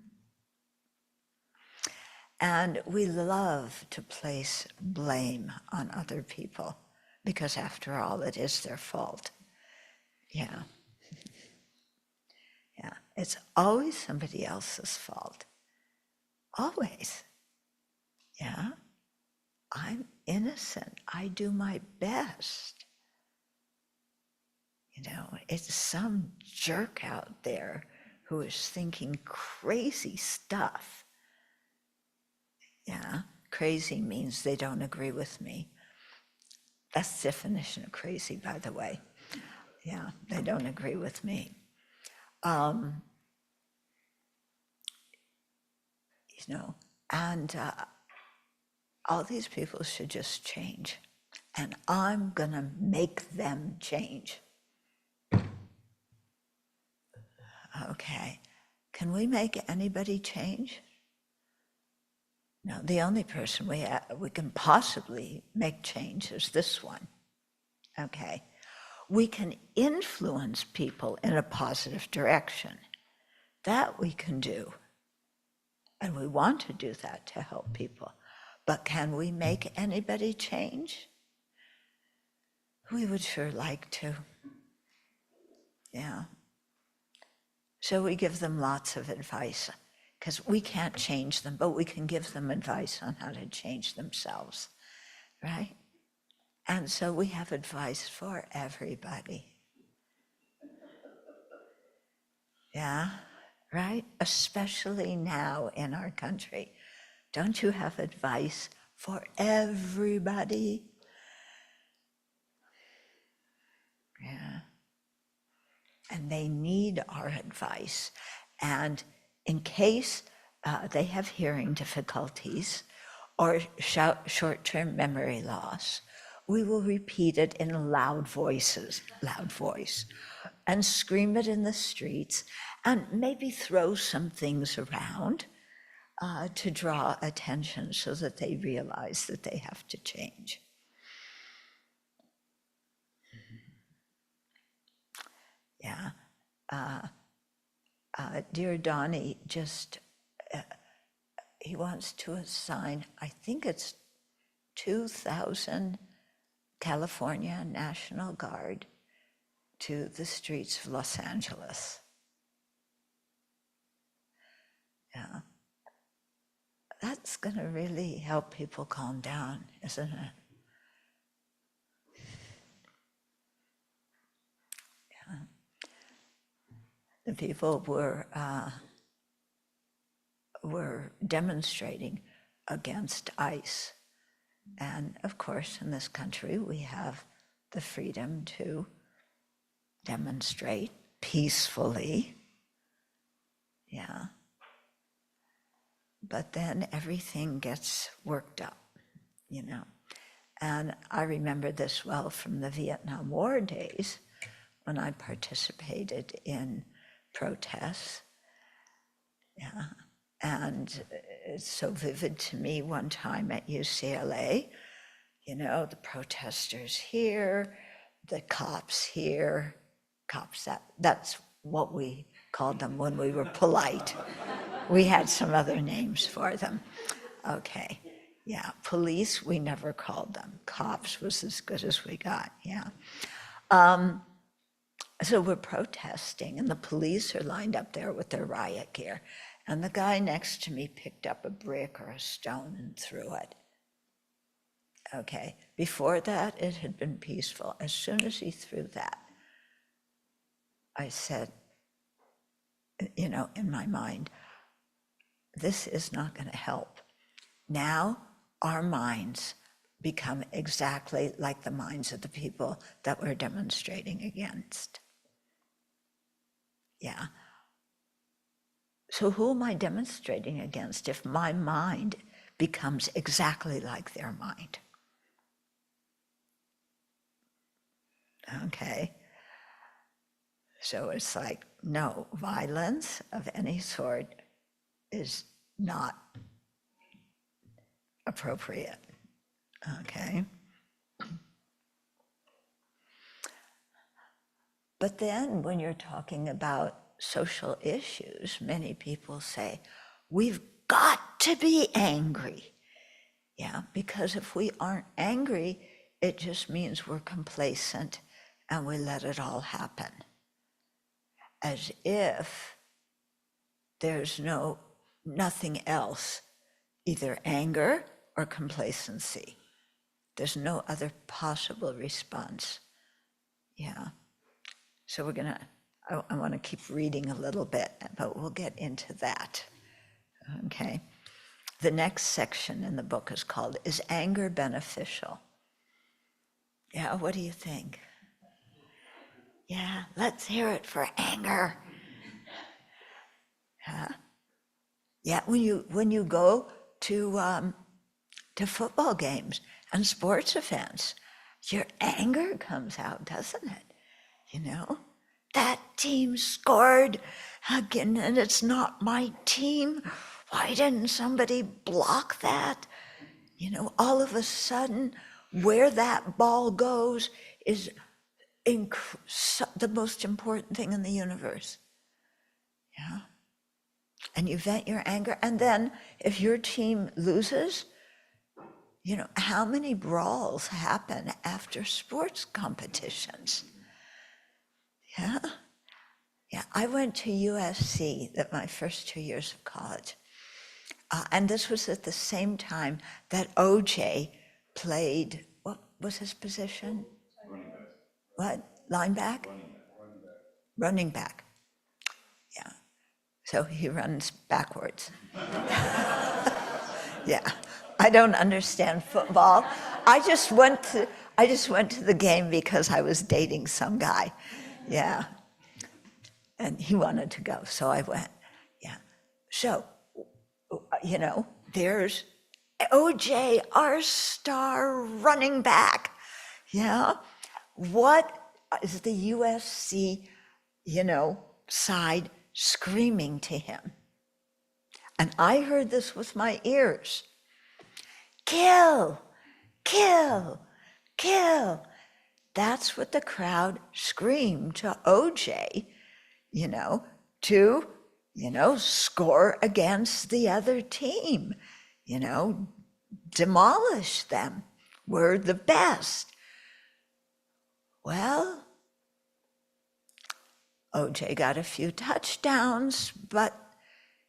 And we love to place blame on other people because, after all, it is their fault. Yeah. Yeah, it's always somebody else's fault. Always. Yeah. I'm innocent. I do my best. It's some jerk out there who is thinking crazy stuff. Yeah, crazy means they don't agree with me. That's the definition of crazy, by the way. Yeah, they don't agree with me. And all these people should just change. And I'm gonna make them change. Okay, can we make anybody change? No, the only person we can possibly make change is this one. Okay, we can influence people in a positive direction. That we can do. And we want to do that to help people. But can we make anybody change? We would sure like to. Yeah. So we give them lots of advice, because we can't change them, but we can give them advice on how to change themselves, right? And so we have advice for everybody. Yeah, right? Especially now in our country. Don't you have advice for everybody? Yeah. And they need our advice. And in case they have hearing difficulties or short-term memory loss, we will repeat it in loud voice, and scream it in the streets, and maybe throw some things around to draw attention so that they realize that they have to change. Yeah. Dear Donnie just, he wants to assign, I think it's 2,000 California National Guard to the streets of Los Angeles. Yeah. That's going to really help people calm down, isn't it? Yeah. The people were demonstrating against ICE. And of course, in this country, we have the freedom to demonstrate peacefully. Yeah. But then everything gets worked up, And I remember this well from the Vietnam War days, when I participated in protests. Yeah. And it's so vivid to me one time at UCLA, the protesters here, the cops here, that's what we called them when we were polite. We had some other names for them. Okay, yeah, police, we never called them. Cops was as good as we got, yeah. So we're protesting, and the police are lined up there with their riot gear. and the guy next to me picked up a brick or a stone and threw it. Okay, before that, it had been peaceful. As soon as he threw that, I said, you know, in my mind, this is not going to help. Now our minds become exactly like the minds of the people that we're demonstrating against. Yeah. So who am I demonstrating against if my mind becomes exactly like their mind? Okay. So it's like, no, violence of any sort is not appropriate. Okay. But then when you're talking about social issues, many people say, we've got to be angry. Yeah, because if we aren't angry, it just means we're complacent and we let it all happen. As if there's nothing else, either anger or complacency. There's no other possible response. Yeah. So I want to keep reading a little bit, but we'll get into that. Okay. The next section in the book is called, Is Anger Beneficial? Yeah, what do you think? Yeah, let's hear it for anger. Yeah, when you go to football games and sports events, your anger comes out, doesn't it? You know, that team scored again, and it's not my team. Why didn't somebody block that? You know, all of a sudden, where that ball goes is the most important thing in the universe. Yeah. And you vent your anger. And then if your team loses, you know, how many brawls happen after sports competitions? Yeah. Yeah, I went to USC my first 2 years of college. And this was at the same time that OJ played, what was his position? Running back. What? Lineback? Running back. Yeah. So he runs backwards. Yeah. I don't understand football. I just went to the game because I was dating some guy. Yeah. And he wanted to go, so I went. Yeah. So, you know, there's OJ, our star running back. Yeah. What is the USC, you know, side screaming to him? And I heard this with my ears. Kill, kill, kill. That's what the crowd screamed to OJ, you know, to, you know, score against the other team, you know, demolish them. We're the best. Well, OJ got a few touchdowns, but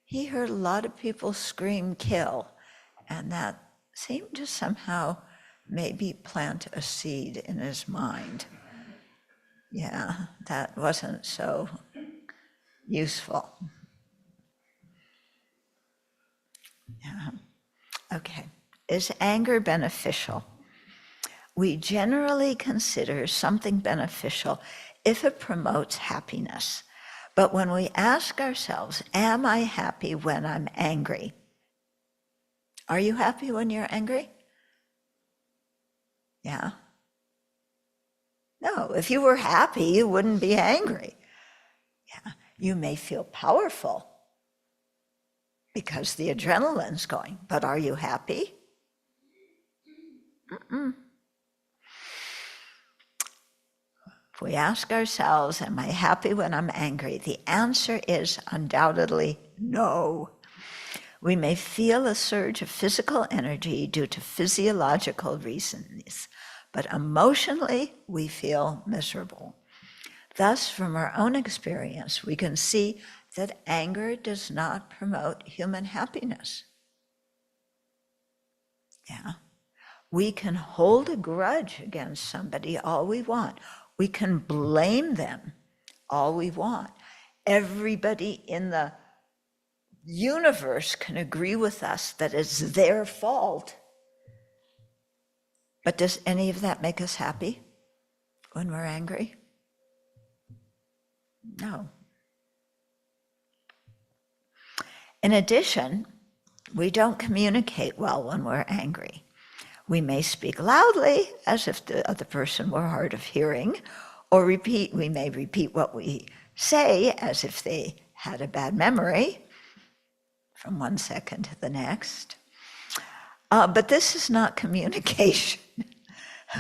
he heard a lot of people scream kill, and that seemed to somehow maybe plant a seed in his mind. Yeah, that wasn't so useful. Yeah. Okay. Is anger beneficial? We generally consider something beneficial if it promotes happiness. But when we ask ourselves, am I happy when I'm angry? Are you happy when you're angry? Yeah. No, if you were happy, you wouldn't be angry. Yeah. You may feel powerful because the adrenaline's going, but are you happy? Mm-mm. If we ask ourselves, am I happy when I'm angry? The answer is undoubtedly no. We may feel a surge of physical energy due to physiological reasons, but emotionally we feel miserable. Thus, from our own experience, we can see that anger does not promote human happiness. Yeah. We can hold a grudge against somebody all we want. We can blame them all we want. Everybody in the universe can agree with us that it's their fault. But does any of that make us happy when we're angry? No. In addition, we don't communicate well when we're angry. We may speak loudly, as if the other person were hard of hearing, or we may repeat what we say as if they had a bad memory from 1 second to the next. But this is not communication.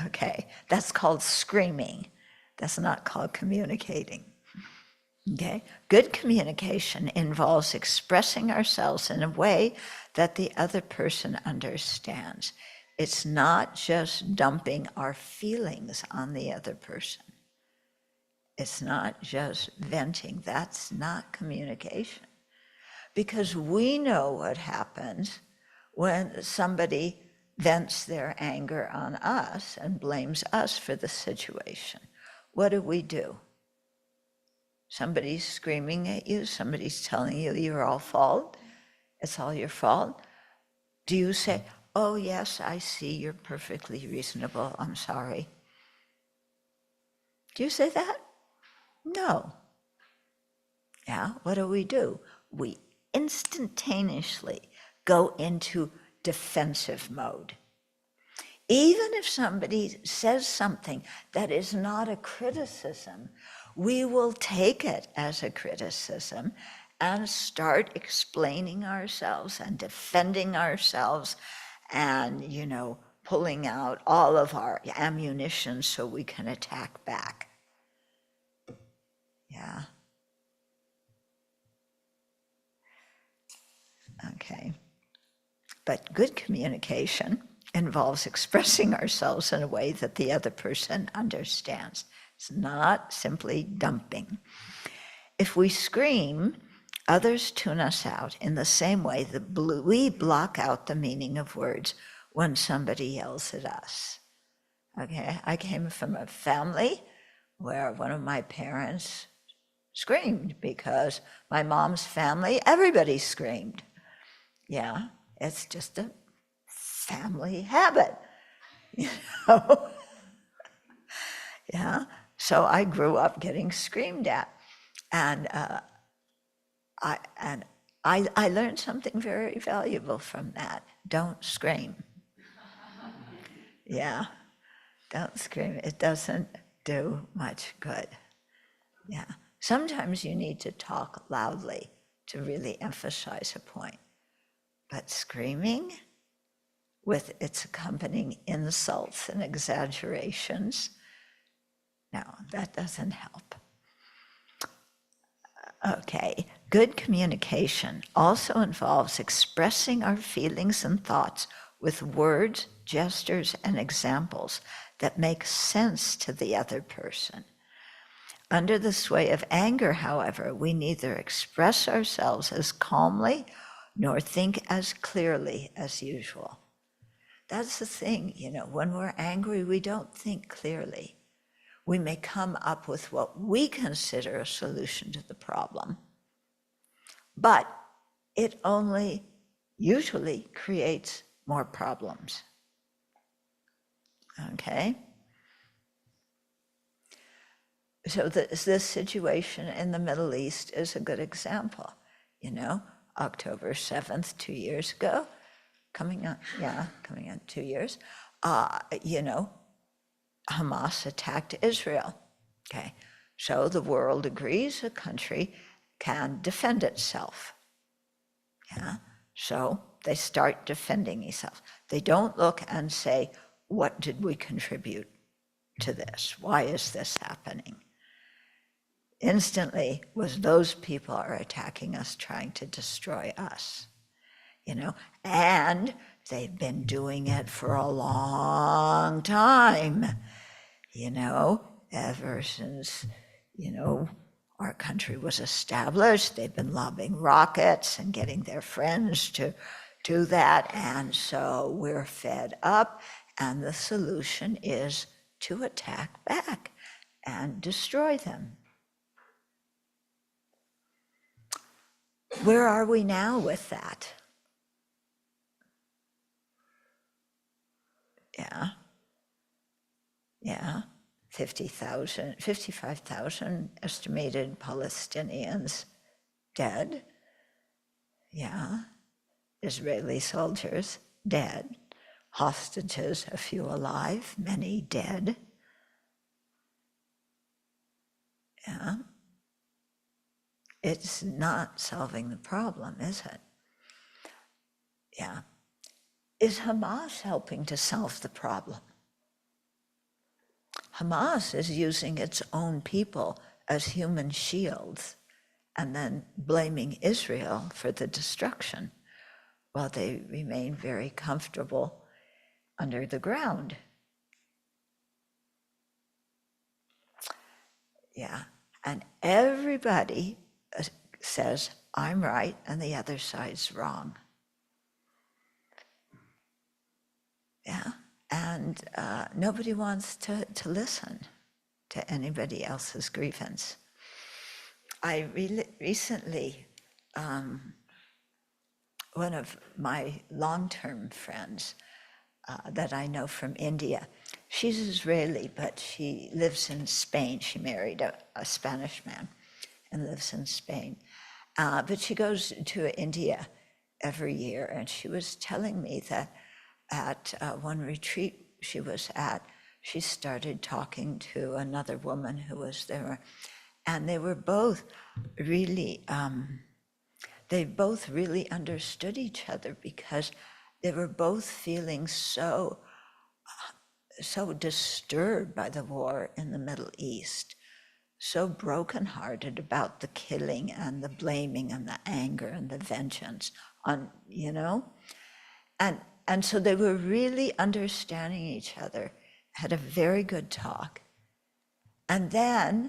Okay, that's called screaming. That's not called communicating. Okay, good communication involves expressing ourselves in a way that the other person understands. It's not just dumping our feelings on the other person. It's not just venting. That's not communication. Because we know what happens when somebody vents their anger on us and blames us for the situation. What do? Somebody's screaming at you, somebody's telling you you're all fault, it's all your fault. Do you say, oh yes, I see, you're perfectly reasonable, I'm sorry? Do you say that? No. Yeah, what do? We instantaneously go into defensive mode. Even if somebody says something that is not a criticism, we will take it as a criticism and start explaining ourselves and defending ourselves and, pulling out all of our ammunition so we can attack back. Yeah. Okay. But good communication involves expressing ourselves in a way that the other person understands. It's not simply dumping. If we scream, others tune us out in the same way that we block out the meaning of words when somebody yells at us. Okay, I came from a family where one of my parents screamed because my mom's family, everybody screamed. Yeah, it's just a family habit, Yeah, so I grew up getting screamed at, and I learned something very valuable from that. Don't scream. Yeah, don't scream. It doesn't do much good. Yeah, sometimes you need to talk loudly to really emphasize a point. But screaming, with its accompanying insults and exaggerations, no, that doesn't help. Okay, good communication also involves expressing our feelings and thoughts with words, gestures, and examples that make sense to the other person. Under the sway of anger, however, we neither express ourselves as calmly nor think as clearly as usual. That's the thing, when we're angry, we don't think clearly. We may come up with what we consider a solution to the problem, but it only usually creates more problems. Okay? So this situation in the Middle East is a good example. October 7th, 2 years ago, coming on 2 years, Hamas attacked Israel. Okay, so the world agrees a country can defend itself. Yeah, so they start defending themselves. They don't look and say, what did we contribute to this? Why is this happening? Instantly was those people are attacking us, trying to destroy us, and they've been doing it for a long time, ever since, our country was established. They've been lobbing rockets and getting their friends to do that. And so we're fed up. And the solution is to attack back and destroy them. Where are we now with that? Yeah. 55,000 estimated Palestinians dead. Yeah. Israeli soldiers dead. Hostages, a few alive, many dead. Yeah. It's not solving the problem, is it? Yeah. Is Hamas helping to solve the problem? Hamas is using its own people as human shields and then blaming Israel for the destruction while they remain very comfortable under the ground. Yeah, and everybody says, I'm right and the other side's wrong. Yeah, and nobody wants to listen to anybody else's grievance. I recently, one of my long-term friends that I know from India, she's Israeli, but she lives in Spain. She married a Spanish man and lives in Spain. But she goes to India every year, and she was telling me that at one retreat she was at, she started talking to another woman who was there, and they were both really, they both really understood each other because they were both feeling so disturbed by the war in the Middle East, so brokenhearted about the killing and the blaming and the anger and the vengeance on, and so they were really understanding each other, had a very good talk. And then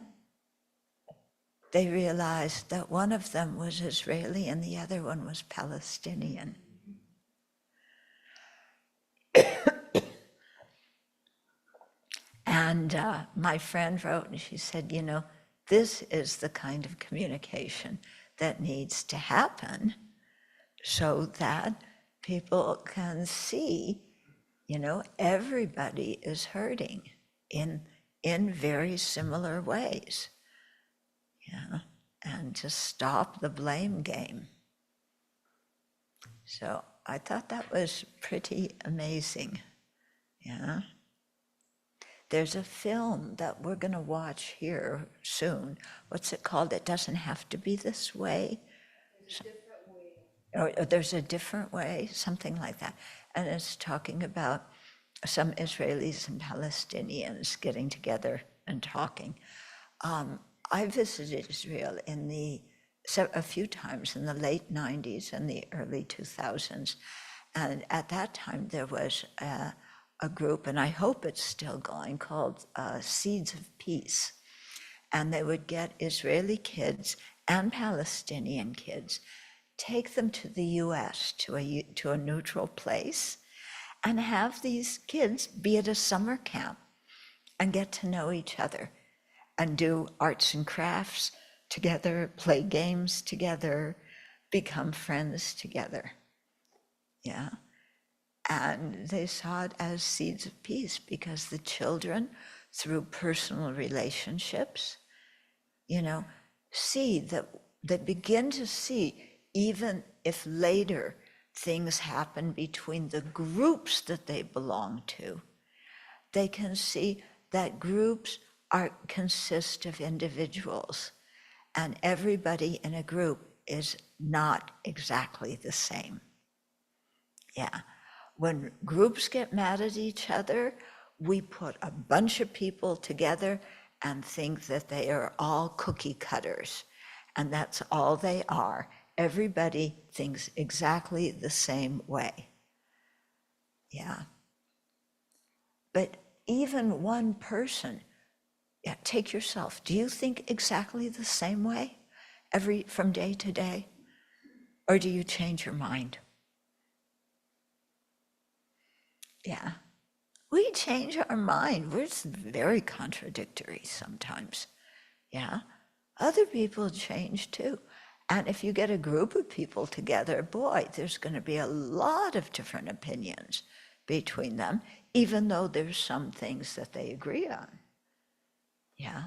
they realized that one of them was Israeli and the other one was Palestinian. And my friend wrote, and she said, this is the kind of communication that needs to happen so that people can see, everybody is hurting in very similar ways. Yeah, and to stop the blame game. So I thought that was pretty amazing. Yeah. There's a film that we're going to watch here soon. What's it called? It doesn't have to be this way. Or there's a different way, something like that. And it's talking about some Israelis and Palestinians getting together and talking. I visited Israel a few times in the late 90s and the early 2000s. And at that time, there was a group, and I hope it's still going, called Seeds of Peace. And they would get Israeli kids and Palestinian kids, take them to the US, to a neutral place, and have these kids be at a summer camp and get to know each other and do arts and crafts together, play games together, become friends together. Yeah. And they saw it as seeds of peace because the children, through personal relationships, see that they begin to see, even if later things happen between the groups that they belong to, they can see that groups consist of individuals, and everybody in a group is not exactly the same. Yeah. When groups get mad at each other, we put a bunch of people together and think that they are all cookie cutters, and that's all they are. Everybody thinks exactly the same way. Yeah. But even one person, Yeah, take yourself. Do you think exactly the same way from day to day? Or do you change your mind? Yeah. We change our mind. We're very contradictory sometimes. Yeah. Other people change too. And if you get a group of people together, boy, there's going to be a lot of different opinions between them, even though there's some things that they agree on. Yeah.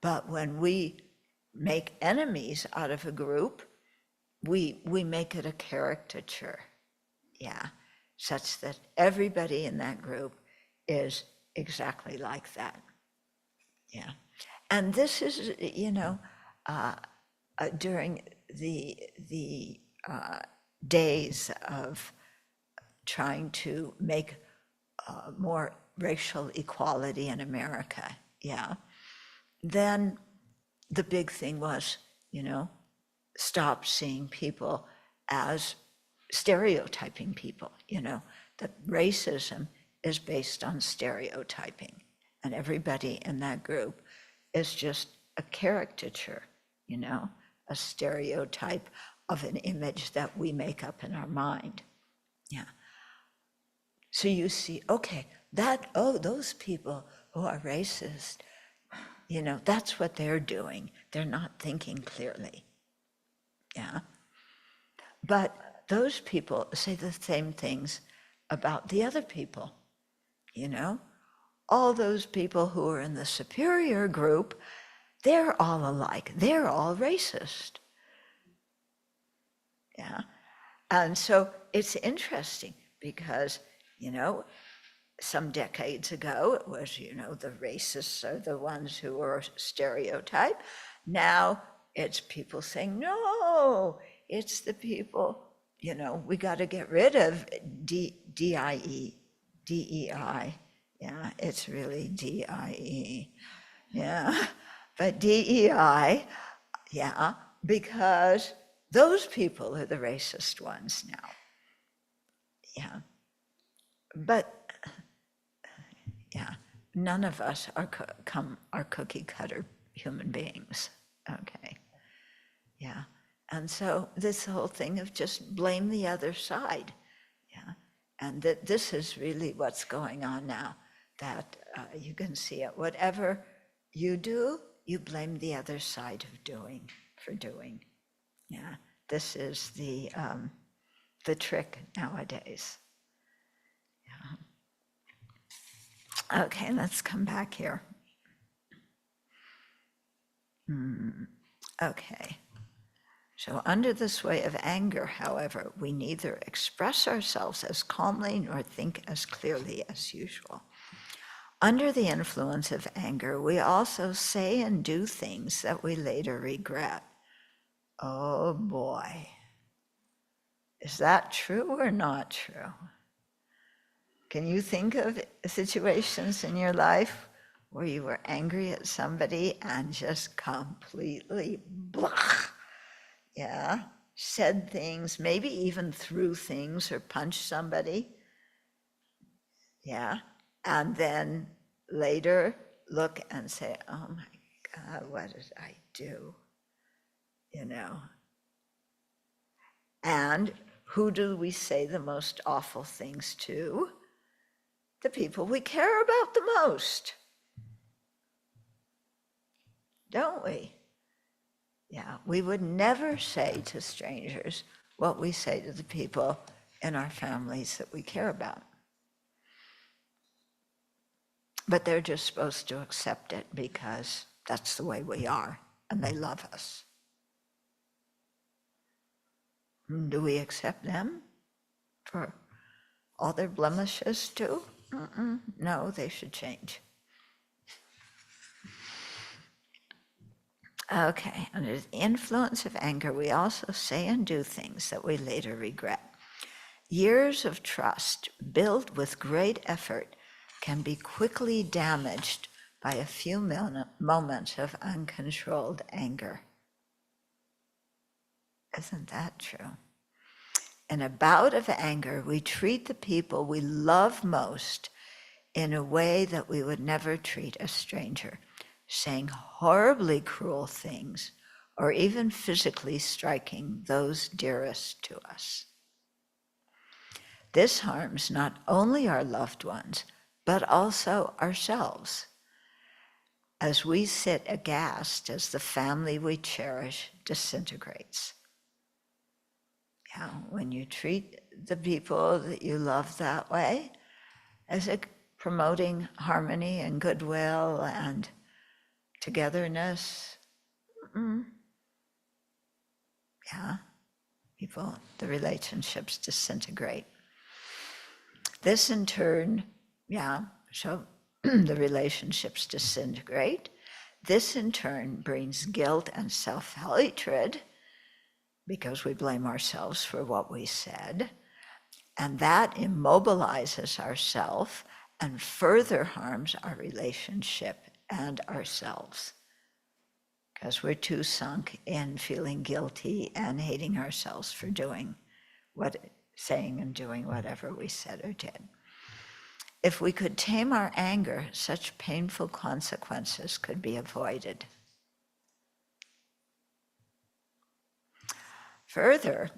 But when we make enemies out of a group, we make it a caricature. Yeah. Such that everybody in that group is exactly like that. Yeah. And this is, during the days of trying to make more racial equality in America, yeah, then the big thing was, stop seeing people as stereotyping people, that racism is based on stereotyping, and everybody in that group is just a caricature, a stereotype of an image that we make up in our mind. Yeah. So you see, okay, those people who are racist, that's what they're doing. They're not thinking clearly. Yeah. But those people say the same things about the other people, All those people who are in the superior group, they're all alike. They're all racist. Yeah. And so it's interesting because, some decades ago it was, the racists are the ones who are stereotyped. Now it's people saying, no, it's the people, we got to get rid of DEI. Yeah, it's really DIE. Yeah, but DEI, yeah, because those people are the racist ones now. Yeah, but yeah, none of us are cookie cutter human beings. Okay, yeah, and so this whole thing of just blame the other side, yeah, and that this is really what's going on now. That you can see it. Whatever you do, you blame the other side for doing. Yeah, this is the trick nowadays. Yeah. Okay, let's come back here. Okay. So under the sway of anger, however, we neither express ourselves as calmly nor think as clearly as usual. Under the influence of anger, we also say and do things that we later regret. Oh boy. Is that true or not true? Can you think of situations in your life where you were angry at somebody and just completely blah, yeah, said things, maybe even threw things or punched somebody? Yeah. And then later look and say, oh my God, what did I do? And who do we say the most awful things to? The people we care about the most. Don't we? Yeah, we would never say to strangers what we say to the people in our families that we care about. But they're just supposed to accept it because that's the way we are, and they love us. Do we accept them for all their blemishes too? No, they should change. Okay, under the influence of anger, we also say and do things that we later regret. Years of trust built with great effort can be quickly damaged by a few moments of uncontrolled anger. Isn't that true? In a bout of anger, we treat the people we love most in a way that we would never treat a stranger. saying horribly cruel things, or even physically striking those dearest to us. This harms not only our loved ones, but also ourselves, as we sit aghast as the family we cherish disintegrates. Yeah, when you treat the people that you love that way, as a promoting harmony and goodwill and togetherness, the relationships disintegrate. This in turn, so the relationships disintegrate. This in turn brings guilt and self-hatred because we blame ourselves for what we said. And that immobilizes ourselves and further harms our relationship and ourselves, because we're too sunk in feeling guilty and hating ourselves for saying and doing whatever we said or did. If we could tame our anger, such painful consequences could be avoided. Further,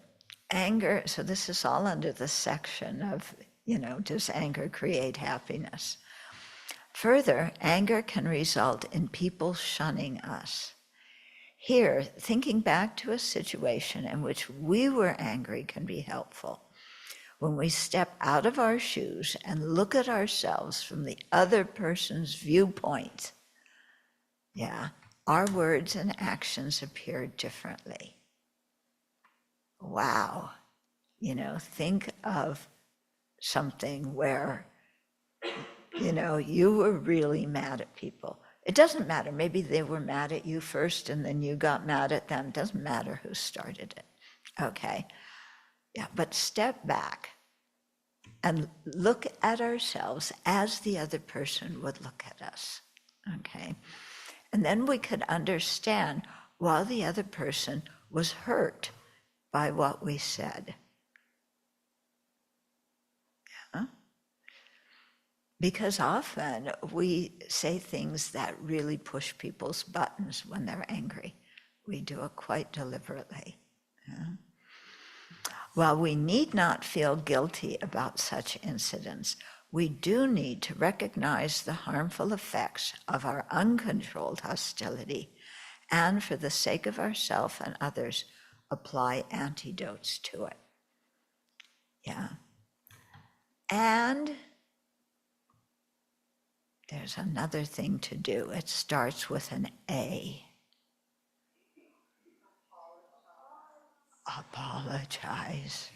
anger, so this is all under the section of, does anger create happiness? Further, anger can result in people shunning us. Here, thinking back to a situation in which we were angry can be helpful. When we step out of our shoes and look at ourselves from the other person's viewpoint, our words and actions appear differently. Wow. Think of something where, you were really mad at people. It doesn't matter. Maybe they were mad at you first and then you got mad at them. It doesn't matter who started it. Okay. Yeah, but step back and look at ourselves as the other person would look at us. Okay. And then we could understand why the other person was hurt by what we said. Yeah. Because often we say things that really push people's buttons when they're angry. We do it quite deliberately. Yeah. While we need not feel guilty about such incidents, we do need to recognize the harmful effects of our uncontrolled hostility, and for the sake of ourselves and others, apply antidotes to it. Yeah. And there's another thing to do. It starts with an A. Apologize.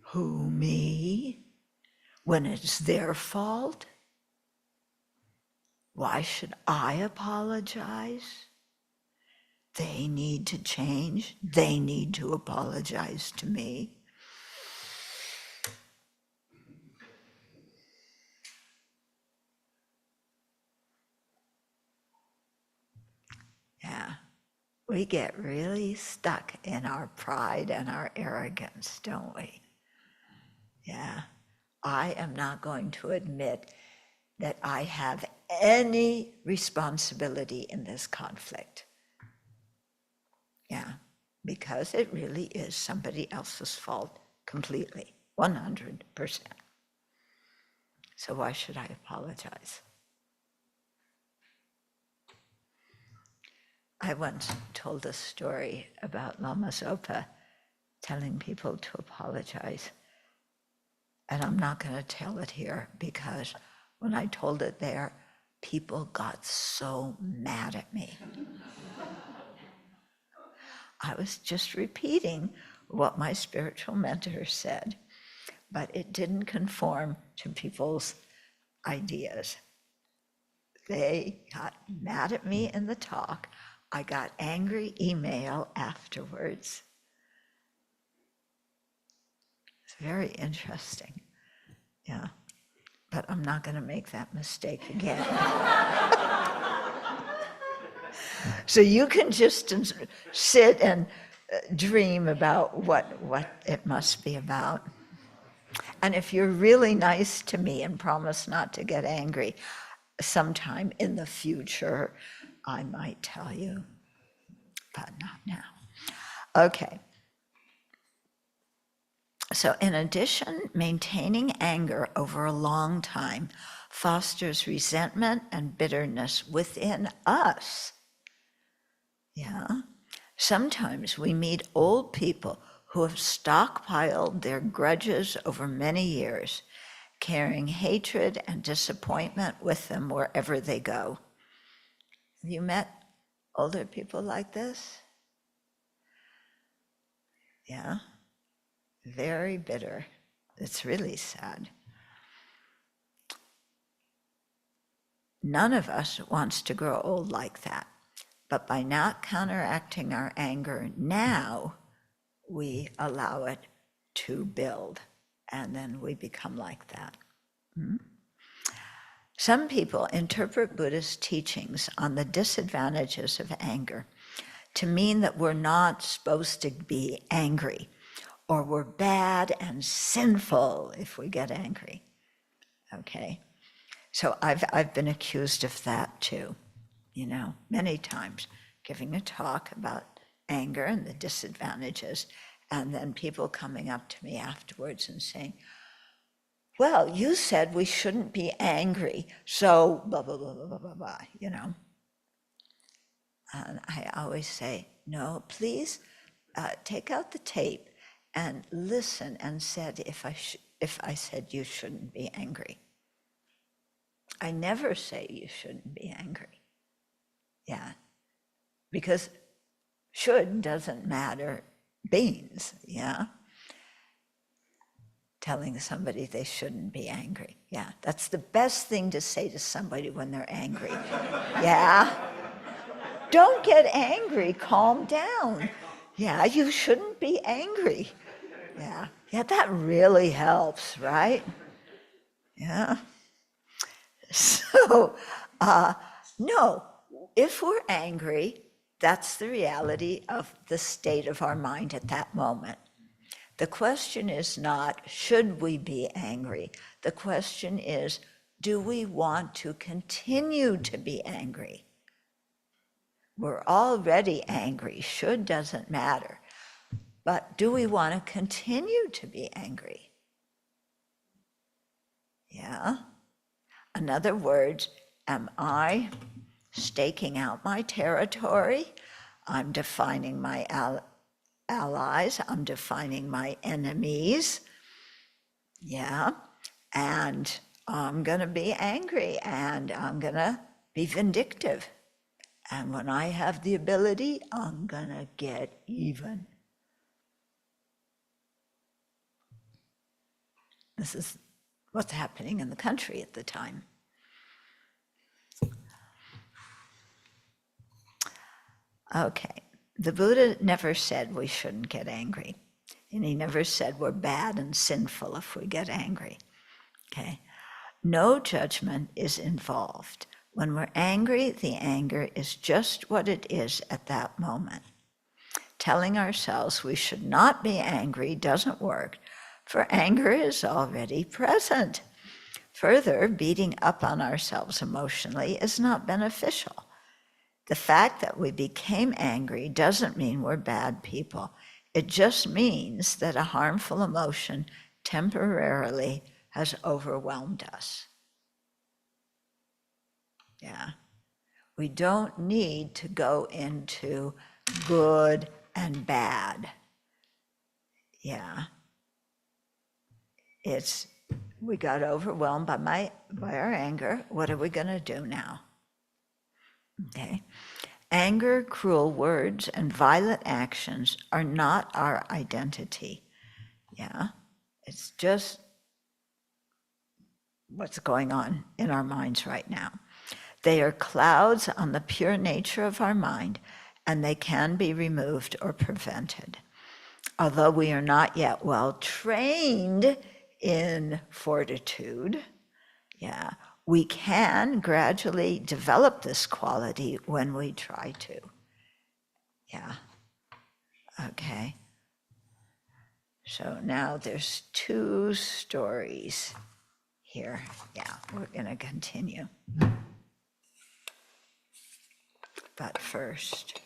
Who, me? When it's their fault? Why should I apologize? They need to change. They need to apologize to me. Yeah. We get really stuck in our pride and our arrogance, don't we? Yeah. I am not going to admit that I have any responsibility in this conflict. Yeah, because it really is somebody else's fault completely, 100%. So why should I apologize? I once told a story about Lama Zopa telling people to apologize. And I'm not going to tell it here because when I told it there, people got so mad at me. I was just repeating what my spiritual mentor said, but it didn't conform to people's ideas. They got mad at me in the talk. I got angry email afterwards. It's very interesting. Yeah, but I'm not going to make that mistake again. So you can just sit and dream about what it must be about. And if you're really nice to me and promise not to get angry, sometime in the future, I might tell you, but not now. Okay. So in addition, maintaining anger over a long time fosters resentment and bitterness within us. Yeah. Sometimes we meet old people who have stockpiled their grudges over many years, carrying hatred and disappointment with them wherever they go. Have you met older people like this? Yeah. Very bitter. It's really sad. None of us wants to grow old like that. But by not counteracting our anger now, we allow it to build, and then we become like that. Some people interpret Buddhist teachings on the disadvantages of anger to mean that we're not supposed to be angry, or we're bad and sinful if we get angry. Okay? So I've been accused of that too, many times, giving a talk about anger and the disadvantages, and then people coming up to me afterwards and saying, well, you said we shouldn't be angry, so blah, blah, blah, blah, blah, blah, And I always say, no, please take out the tape and listen and said if I said you shouldn't be angry. I never say you shouldn't be angry. Yeah, because should doesn't matter beans, yeah? Telling somebody they shouldn't be angry. Yeah, that's the best thing to say to somebody when they're angry. Yeah? Don't get angry, calm down. Yeah, you shouldn't be angry. Yeah, that really helps, right? Yeah. So, no, if we're angry, that's the reality of the state of our mind at that moment. The question is not, should we be angry? The question is, do we want to continue to be angry? We're already angry. Should doesn't matter. But do we want to continue to be angry? Yeah. In other words, am I staking out my territory? I'm defining my allies. I'm defining my enemies. Yeah. And I'm going to be angry and I'm going to be vindictive. And when I have the ability, I'm going to get even. This is what's happening in the country at the time. Okay, the Buddha never said we shouldn't get angry. And he never said we're bad and sinful if we get angry. Okay, no judgment is involved. When we're angry, the anger is just what it is at that moment. Telling ourselves we should not be angry doesn't work, for anger is already present. Further, beating up on ourselves emotionally is not beneficial. The fact that we became angry doesn't mean we're bad people. It just means that a harmful emotion temporarily has overwhelmed us. Yeah. We don't need to go into good and bad. Yeah. We got overwhelmed by our anger. What are we going to do now? Okay. Anger, cruel words, and violent actions are not our identity. Yeah. It's just what's going on in our minds right now. They are clouds on the pure nature of our mind, and they can be removed or prevented. Although we are not yet well trained in fortitude, yeah, we can gradually develop this quality when we try to. Yeah. Okay. So now there's 2 stories here. Yeah, we're going to continue. But first,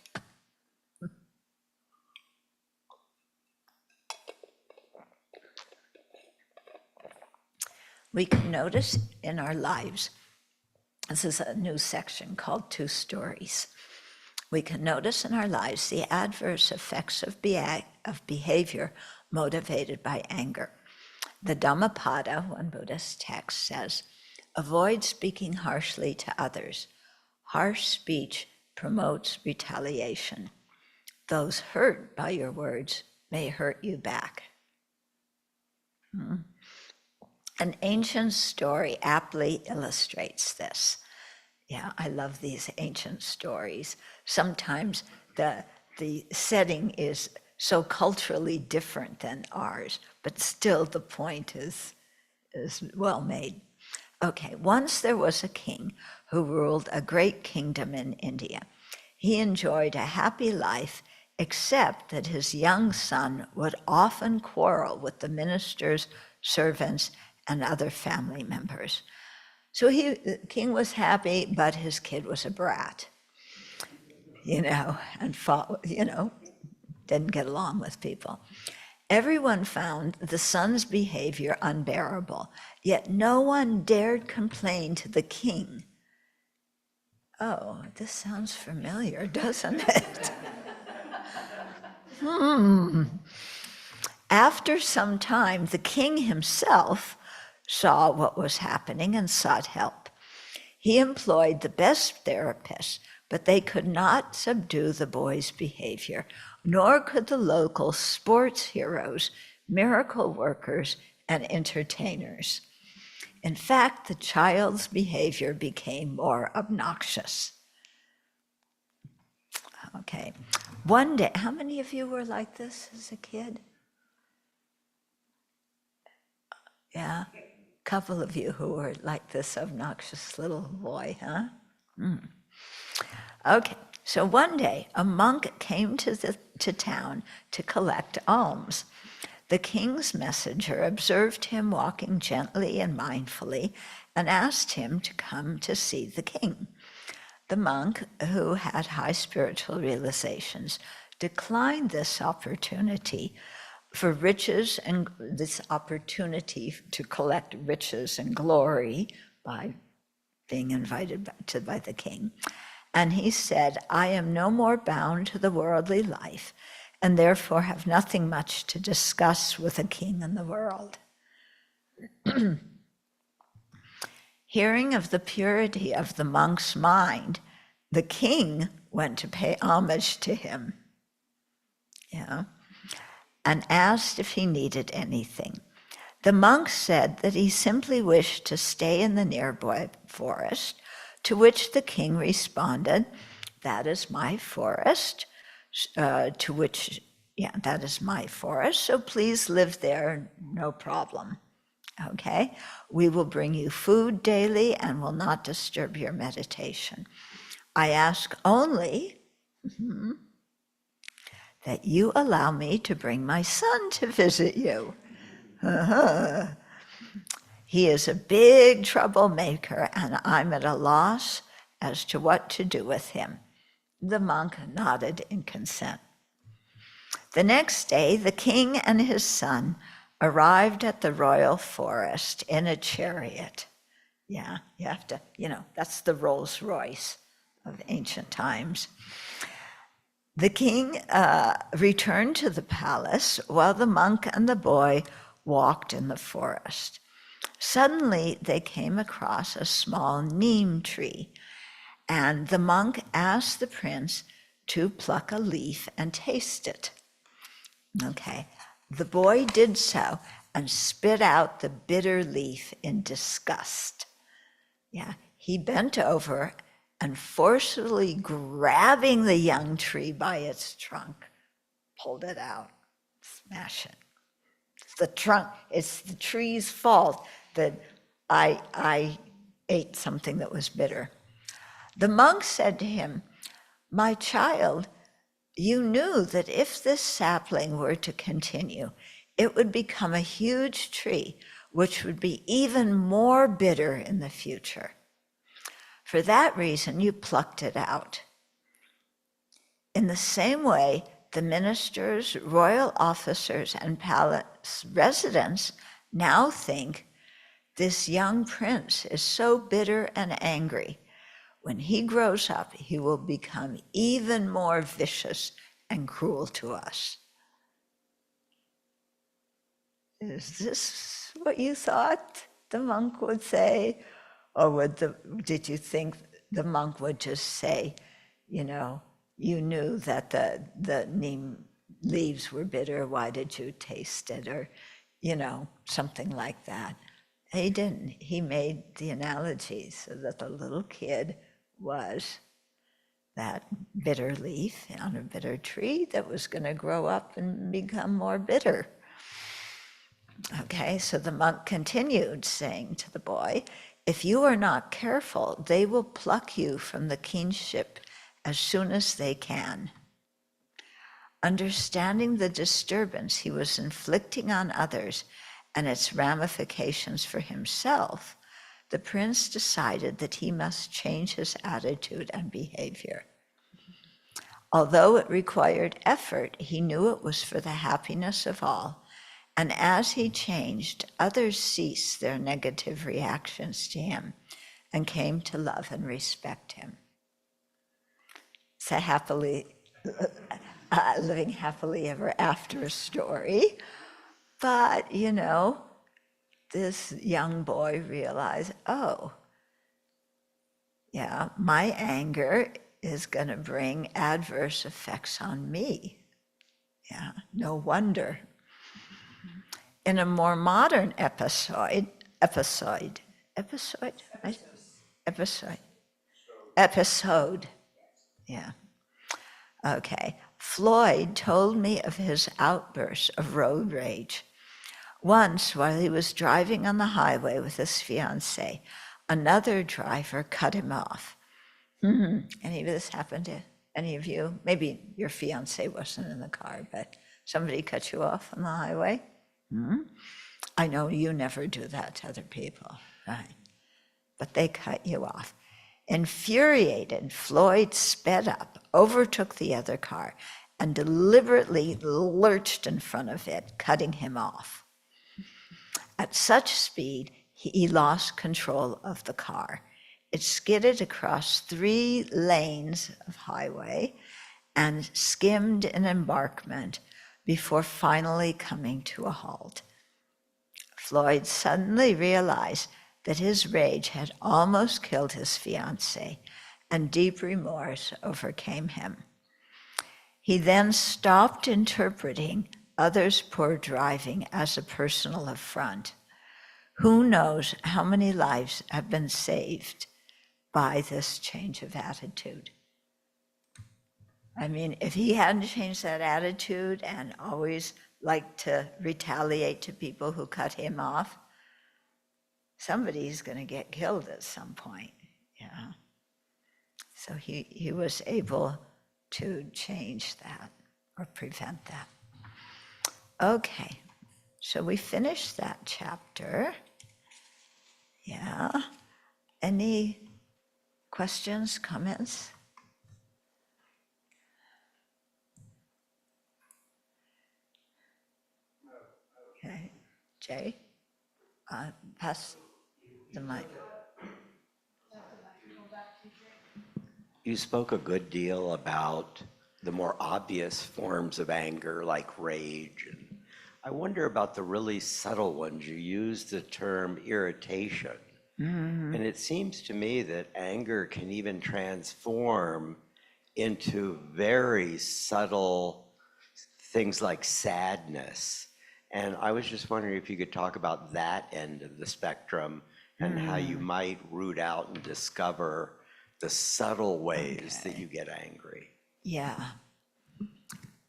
we can notice in our lives, this is a new section called 2 Stories. We can notice in our lives the adverse effects of behavior motivated by anger. The Dhammapada, one Buddhist text, says, avoid speaking harshly to others. Harsh speech promotes retaliation. Those hurt by your words may hurt you back. An ancient story aptly illustrates this. Yeah, I love these ancient stories. Sometimes the setting is so culturally different than ours, but still the point is well made. Okay, once there was a king who ruled a great kingdom in India. He enjoyed a happy life, except that his young son would often quarrel with the ministers, servants, and other family members. So the king was happy, but his kid was a brat, and fought, didn't get along with people. Everyone found the son's behavior unbearable, yet no one dared complain to the king. Oh, this sounds familiar, doesn't it? After some time, the king himself saw what was happening and sought help. He employed the best therapists, but they could not subdue the boy's behavior, nor could the local sports heroes, miracle workers, and entertainers. In fact, the child's behavior became more obnoxious. Okay, one day, how many of you were like this as a kid? Yeah, a couple of you who were like this obnoxious little boy, huh? Okay, so one day a monk came to town to collect alms. The king's messenger observed him walking gently and mindfully and asked him to come to see the king. The monk, who had high spiritual realizations, declined this opportunity for riches and this opportunity to collect riches and glory by being invited by the king. And he said, I am no more bound to the worldly life, and therefore have nothing much to discuss with a king in the world. Hearing of the purity of the monk's mind, the king went to pay homage to him, and asked if he needed anything. The monk said that he simply wished to stay in the nearby forest, to which the king responded, that is my forest, that is my forest, so please live there, no problem. Okay, we will bring you food daily and will not disturb your meditation. I ask only that you allow me to bring my son to visit you. He is a big troublemaker, and I'm at a loss as to what to do with him. The monk nodded in consent. The next day, the king and his son arrived at the royal forest in a chariot. Yeah, you have to, that's the Rolls Royce of ancient times. The king returned to the palace while the monk and the boy walked in the forest. Suddenly, they came across a small neem tree, and the monk asked the prince to pluck a leaf and taste it. Okay, the boy did so and spit out the bitter leaf in disgust. Yeah, he bent over and forcefully grabbing the young tree by its trunk, pulled it out, smash it. It's the tree's fault that I ate something that was bitter. The monk said to him, my child, you knew that if this sapling were to continue, it would become a huge tree, which would be even more bitter in the future. For that reason, you plucked it out. In the same way, the ministers, royal officers, and palace residents now think this young prince is so bitter and angry. When he grows up, he will become even more vicious and cruel to us. Is this what you thought the monk would say? Or did you think the monk would just say, you knew that the neem leaves were bitter, why did you taste it? Or, something like that. He didn't. He made the analogy so that the little kid was that bitter leaf on a bitter tree that was going to grow up and become more bitter. Okay, so the monk continued saying to the boy, if you are not careful, they will pluck you from the kingship as soon as they can. Understanding the disturbance he was inflicting on others and its ramifications for himself, the prince decided that he must change his attitude and behavior. Although it required effort, he knew it was for the happiness of all, and as he changed, others ceased their negative reactions to him and came to love and respect him. It's a living happily ever after story. But, this young boy realized, my anger is going to bring adverse effects on me. Yeah, no wonder. In a more modern episode, yeah. Okay. Floyd told me of his outbursts of road rage. Once, while he was driving on the highway with his fiancée, another driver cut him off. Any of this happened to any of you? Maybe your fiancé wasn't in the car, but somebody cut you off on the highway? I know you never do that to other people, right? But they cut you off. Infuriated, Floyd sped up, overtook the other car, and deliberately lurched in front of it, cutting him off. At such speed, he lost control of the car. It skidded across 3 lanes of highway and skimmed an embankment before finally coming to a halt. Floyd suddenly realized that his rage had almost killed his fiancée, and deep remorse overcame him. He then stopped interpreting others' poor driving as a personal affront. Who knows how many lives have been saved by this change of attitude? I mean, if he hadn't changed that attitude and always liked to retaliate to people who cut him off, somebody's going to get killed at some point. Yeah. So he was able to change that or prevent that. Okay, so we finished that chapter. Yeah. Any questions, comments? Okay, Jay, pass the mic. You spoke a good deal about the more obvious forms of anger, like rage. And I wonder about the really subtle ones. You used the term irritation. And it seems to me that anger can even transform into very subtle things like sadness. And I was just wondering if you could talk about that end of the spectrum and how you might root out and discover the subtle ways that you get angry. Yeah.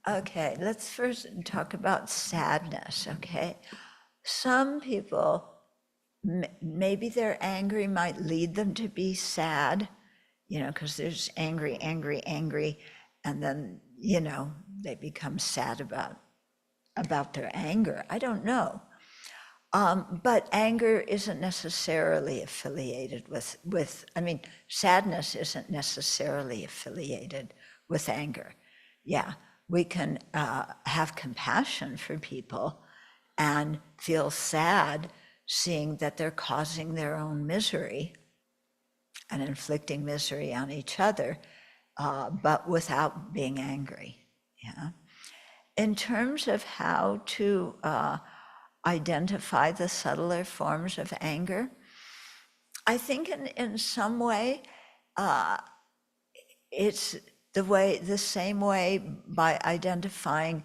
Okay, let's first talk about sadness, okay? Some people, maybe their angry might lead them to be sad, because there's angry, and then, they become sad about their anger. I don't know. But anger isn't necessarily affiliated with sadness isn't necessarily affiliated with anger. yeah, we can have compassion for people and feel sad seeing that they're causing their own misery and inflicting misery on each other, but without being angry. Yeah. In terms of how to identify the subtler forms of anger, I think in some way it's the same way by identifying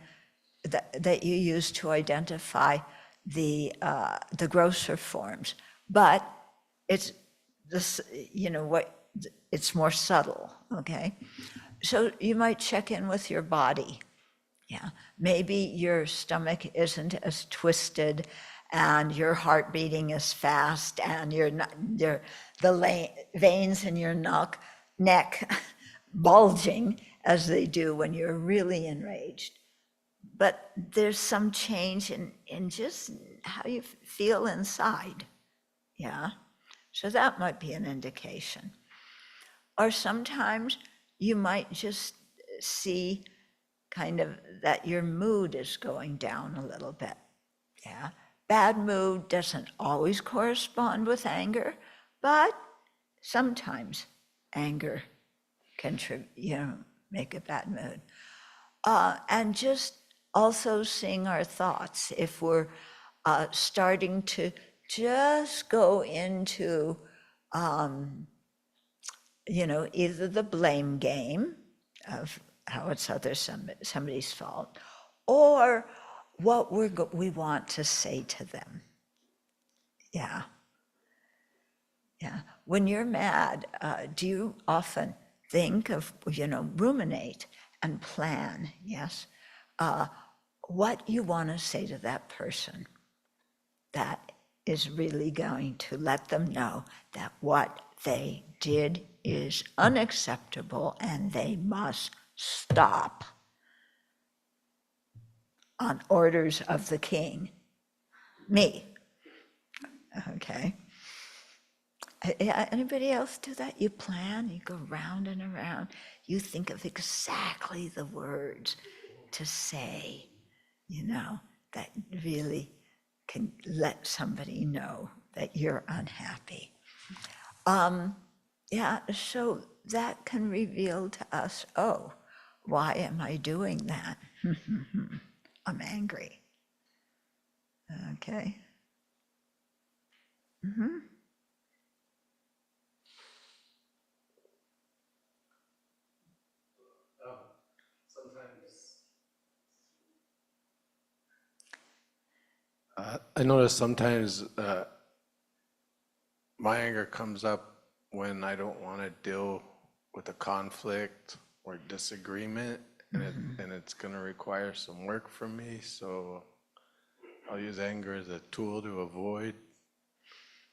that you use to identify the grosser forms, but it's this, it's more subtle. Okay, so you might check in with your body. Yeah, maybe your stomach isn't as twisted, and your heart beating as fast, and the veins in your neck bulging as they do when you're really enraged. But there's some change in just how you feel inside. Yeah, so that might be an indication. Or sometimes you might just see kind of that your mood is going down a little bit. Yeah, bad mood doesn't always correspond with anger, but sometimes anger can make a bad mood. And just also seeing our thoughts. If we're starting to just go into either the blame game of how it's somebody's fault, or what we want to say to them. Yeah. Yeah. When you're mad, do you often think of, ruminate and plan, yes, what you want to say to that person that is really going to let them know that what they did is unacceptable and they must stop on orders of the king, me. Okay. Anybody else do that? You plan, you go round and around, you think of exactly the words to say, that really can let somebody know that you're unhappy. So that can reveal to us, oh, why am I doing that? I'm angry. Okay. Mm-hmm. I notice sometimes my anger comes up when I don't want to deal with a conflict or disagreement, and it's going to require some work from me. So I'll use anger as a tool to avoid.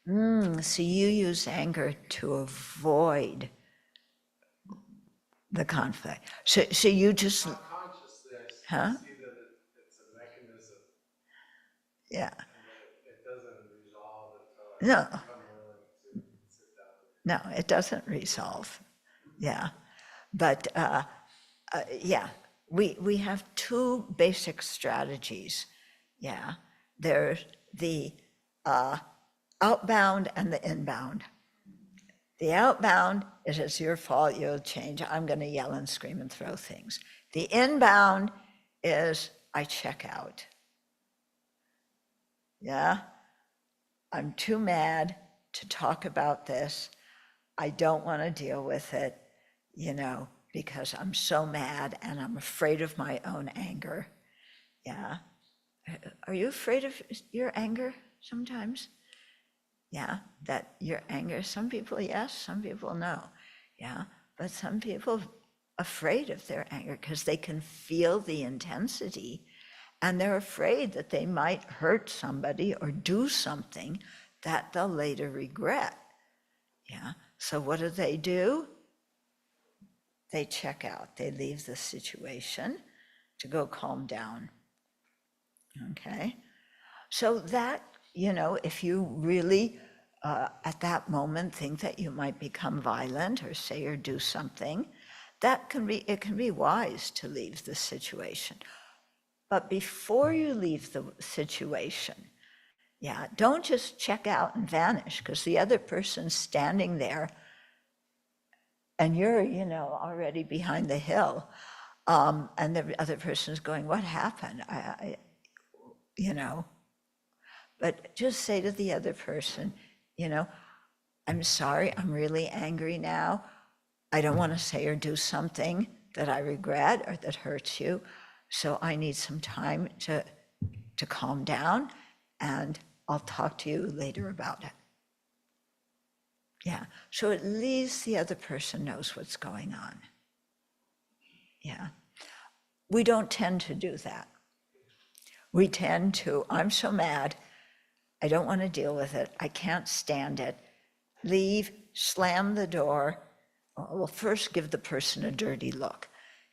So you use anger to avoid the conflict. So you just Unconsciously, I Huh? see that it's a mechanism. Yeah. It doesn't resolve until No. I become willing to sit down. No, it doesn't resolve. Yeah. But we have two basic strategies. Yeah. There's the outbound and the inbound. The outbound is it's your fault, you'll change. I'm going to yell and scream and throw things. The inbound is I check out. Yeah. I'm too mad to talk about this. I don't want to deal with it, because I'm so mad and I'm afraid of my own anger. Yeah. Are you afraid of your anger sometimes? Yeah, that your anger, some people yes, some people no. Yeah, but some people afraid of their anger because they can feel the intensity and they're afraid that they might hurt somebody or do something that they'll later regret. Yeah, so what do? They check out, they leave the situation to go calm down. Okay, so that, if you really at that moment think that you might become violent or say or do something, it can be wise to leave the situation. But before you leave the situation, yeah, don't just check out and vanish, because the other person's standing there and you're, already behind the hill. And the other person's going, what happened? But just say to the other person, I'm sorry, I'm really angry now. I don't want to say or do something that I regret or that hurts you. So I need some time to calm down, and I'll talk to you later about it. Yeah, so at least the other person knows what's going on. Yeah, we don't tend to do that. We tend to, I'm so mad, I don't want to deal with it, I can't stand it, leave, slam the door. Well, first give the person a dirty look,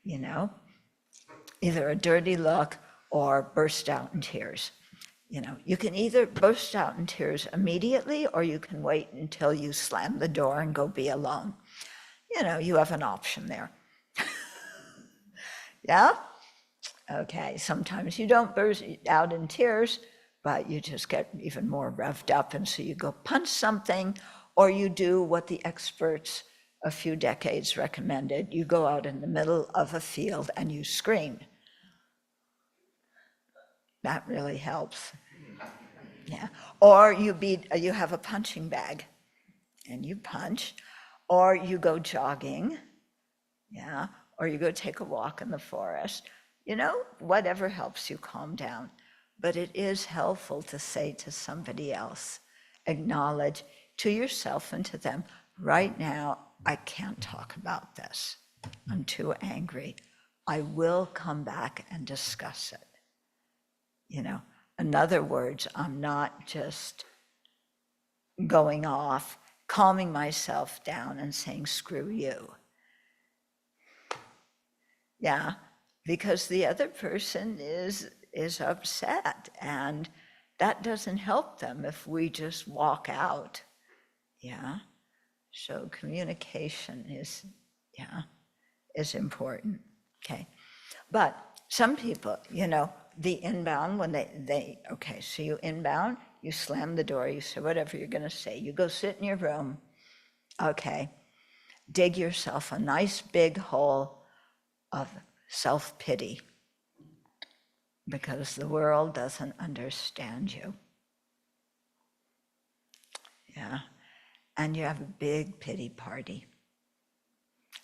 either a dirty look or burst out in tears. You can either burst out in tears immediately, or you can wait until you slam the door and go be alone. You have an option there. Yeah? Okay, sometimes you don't burst out in tears, but you just get even more revved up, and so you go punch something, or you do what the experts a few decades recommended. You go out in the middle of a field and you scream. That really helps. Yeah. Or you have a punching bag and you punch, or you go jogging, yeah, or you go take a walk in the forest, whatever helps you calm down. But it is helpful to say to somebody else, acknowledge to yourself and to them, right now, I can't talk about this. I'm too angry. I will come back and discuss it. In other words, I'm not just going off, calming myself down and saying, screw you. Yeah, because the other person is upset, and that doesn't help them if we just walk out. Yeah, so communication is important, okay? But some people, the inbound, when okay, so you inbound, you slam the door, you say whatever you're gonna say, you go sit in your room, okay, dig yourself a nice big hole of self-pity, because the world doesn't understand you. Yeah, and you have a big pity party.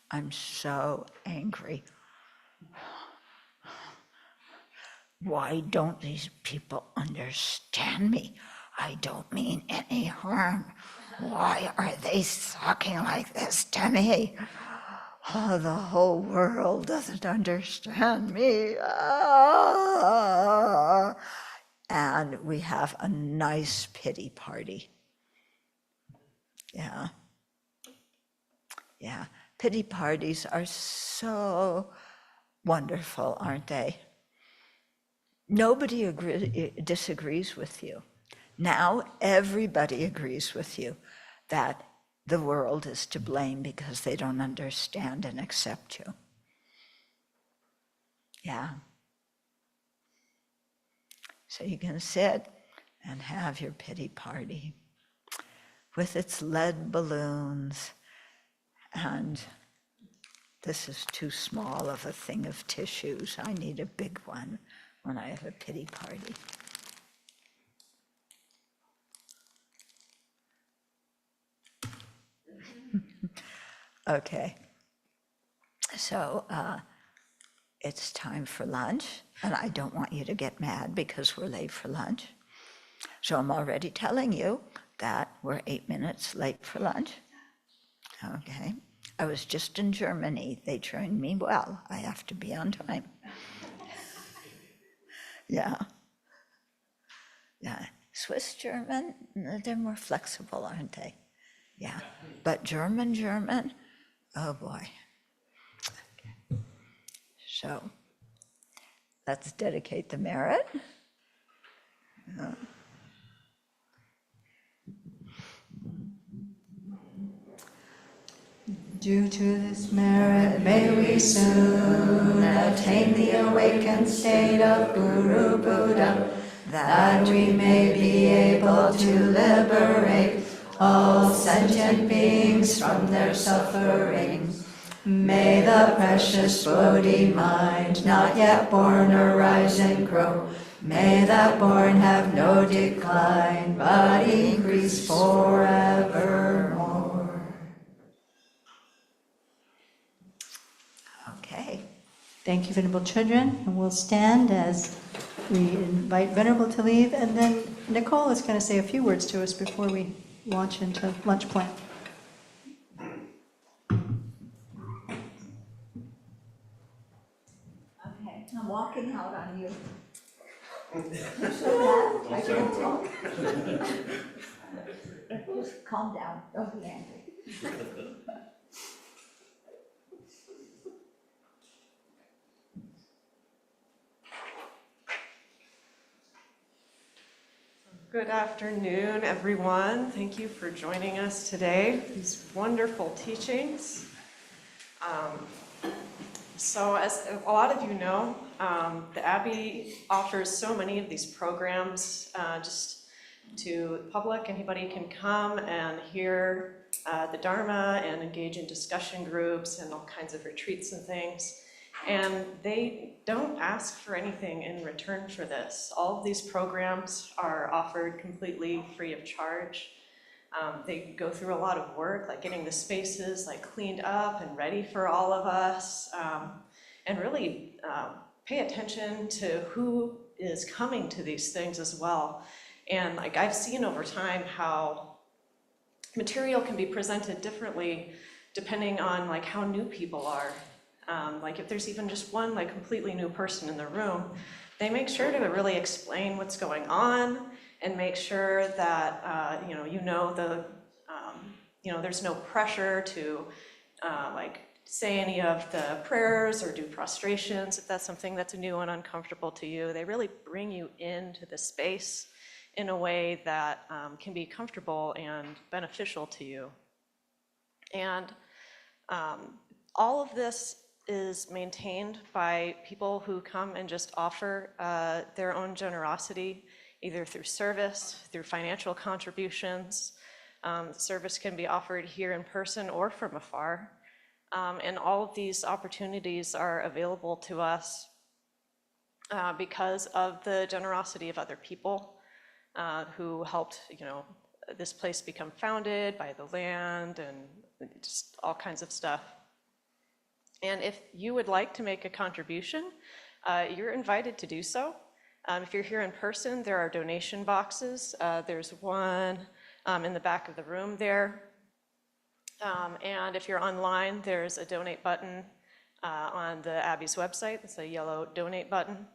I'm so angry. Why don't these people understand me? I don't mean any harm. Why are they talking like this to me? Oh, the whole world doesn't understand me. Ah. And we have a nice pity party. Yeah. Yeah. Pity parties are so wonderful, aren't they? Nobody disagrees with you. Now everybody agrees with you that the world is to blame because they don't understand and accept you. Yeah. So you can sit and have your pity party with its lead balloons, and this is too small of a thing of tissues. I need a big one when I have a pity party. Okay, so it's time for lunch, and I don't want you to get mad because we're late for lunch. So I'm already telling you that we're 8 minutes late for lunch. Okay, I was just in Germany. They trained me well. I have to be on time. Yeah. Yeah, Swiss German, they're more flexible, aren't they? Yeah, but German, oh boy. So let's dedicate the merit. Due to this merit, may we soon attain the awakened state of Guru Buddha, that we may be able to liberate all sentient beings from their suffering. May the precious Bodhi mind, not yet born, arise and grow. May that born have no decline, but increase forevermore. Okay. Thank you, Venerable Chodron, and we'll stand as we invite Venerable to leave, and then Nicole is going to say a few words to us before we launch into lunch point. Okay, I'm walking out on you. You're so mad, I can't talk. Just calm down, don't be angry. Good afternoon, everyone. Thank you for joining us today. These wonderful teachings. So as a lot of you know, the Abbey offers so many of these programs just to the public. Anybody can come and hear the Dharma and engage in discussion groups and all kinds of retreats and things. And they don't ask for anything in return for this. All of these programs are offered completely free of charge. They go through a lot of work, like getting the spaces like cleaned up and ready for all of us, and really pay attention to who is coming to these things as well. And like I've seen over time how material can be presented differently depending on like how new people are. Like if there's even just one like completely new person in the room, they make sure to really explain what's going on and make sure that there's no pressure to like say any of the prayers or do prostrations if that's something that's new and uncomfortable to you. They really bring you into the space in a way that can be comfortable and beneficial to you. And all of this is maintained by people who come and just offer their own generosity, either through service, through financial contributions. Service can be offered here in person or from afar. And all of these opportunities are available to us because of the generosity of other people who helped, this place become founded, by the land, and just all kinds of stuff. And if you would like to make a contribution, you're invited to do so. If you're here in person, there are donation boxes. There's one in the back of the room there. And if you're online, there's a donate button on the Abbey's website. It's a yellow donate button.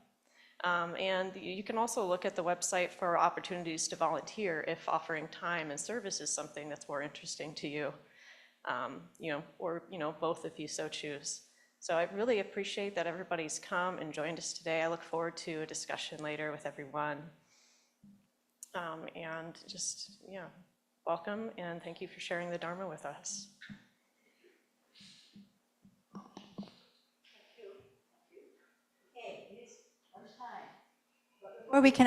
And you can also look at the website for opportunities to volunteer if offering time and service is something that's more interesting to you. Or both if you so choose. So I really appreciate that everybody's come and joined us today. I look forward to a discussion later with everyone. And just, welcome and thank you for sharing the Dharma with us. Or we can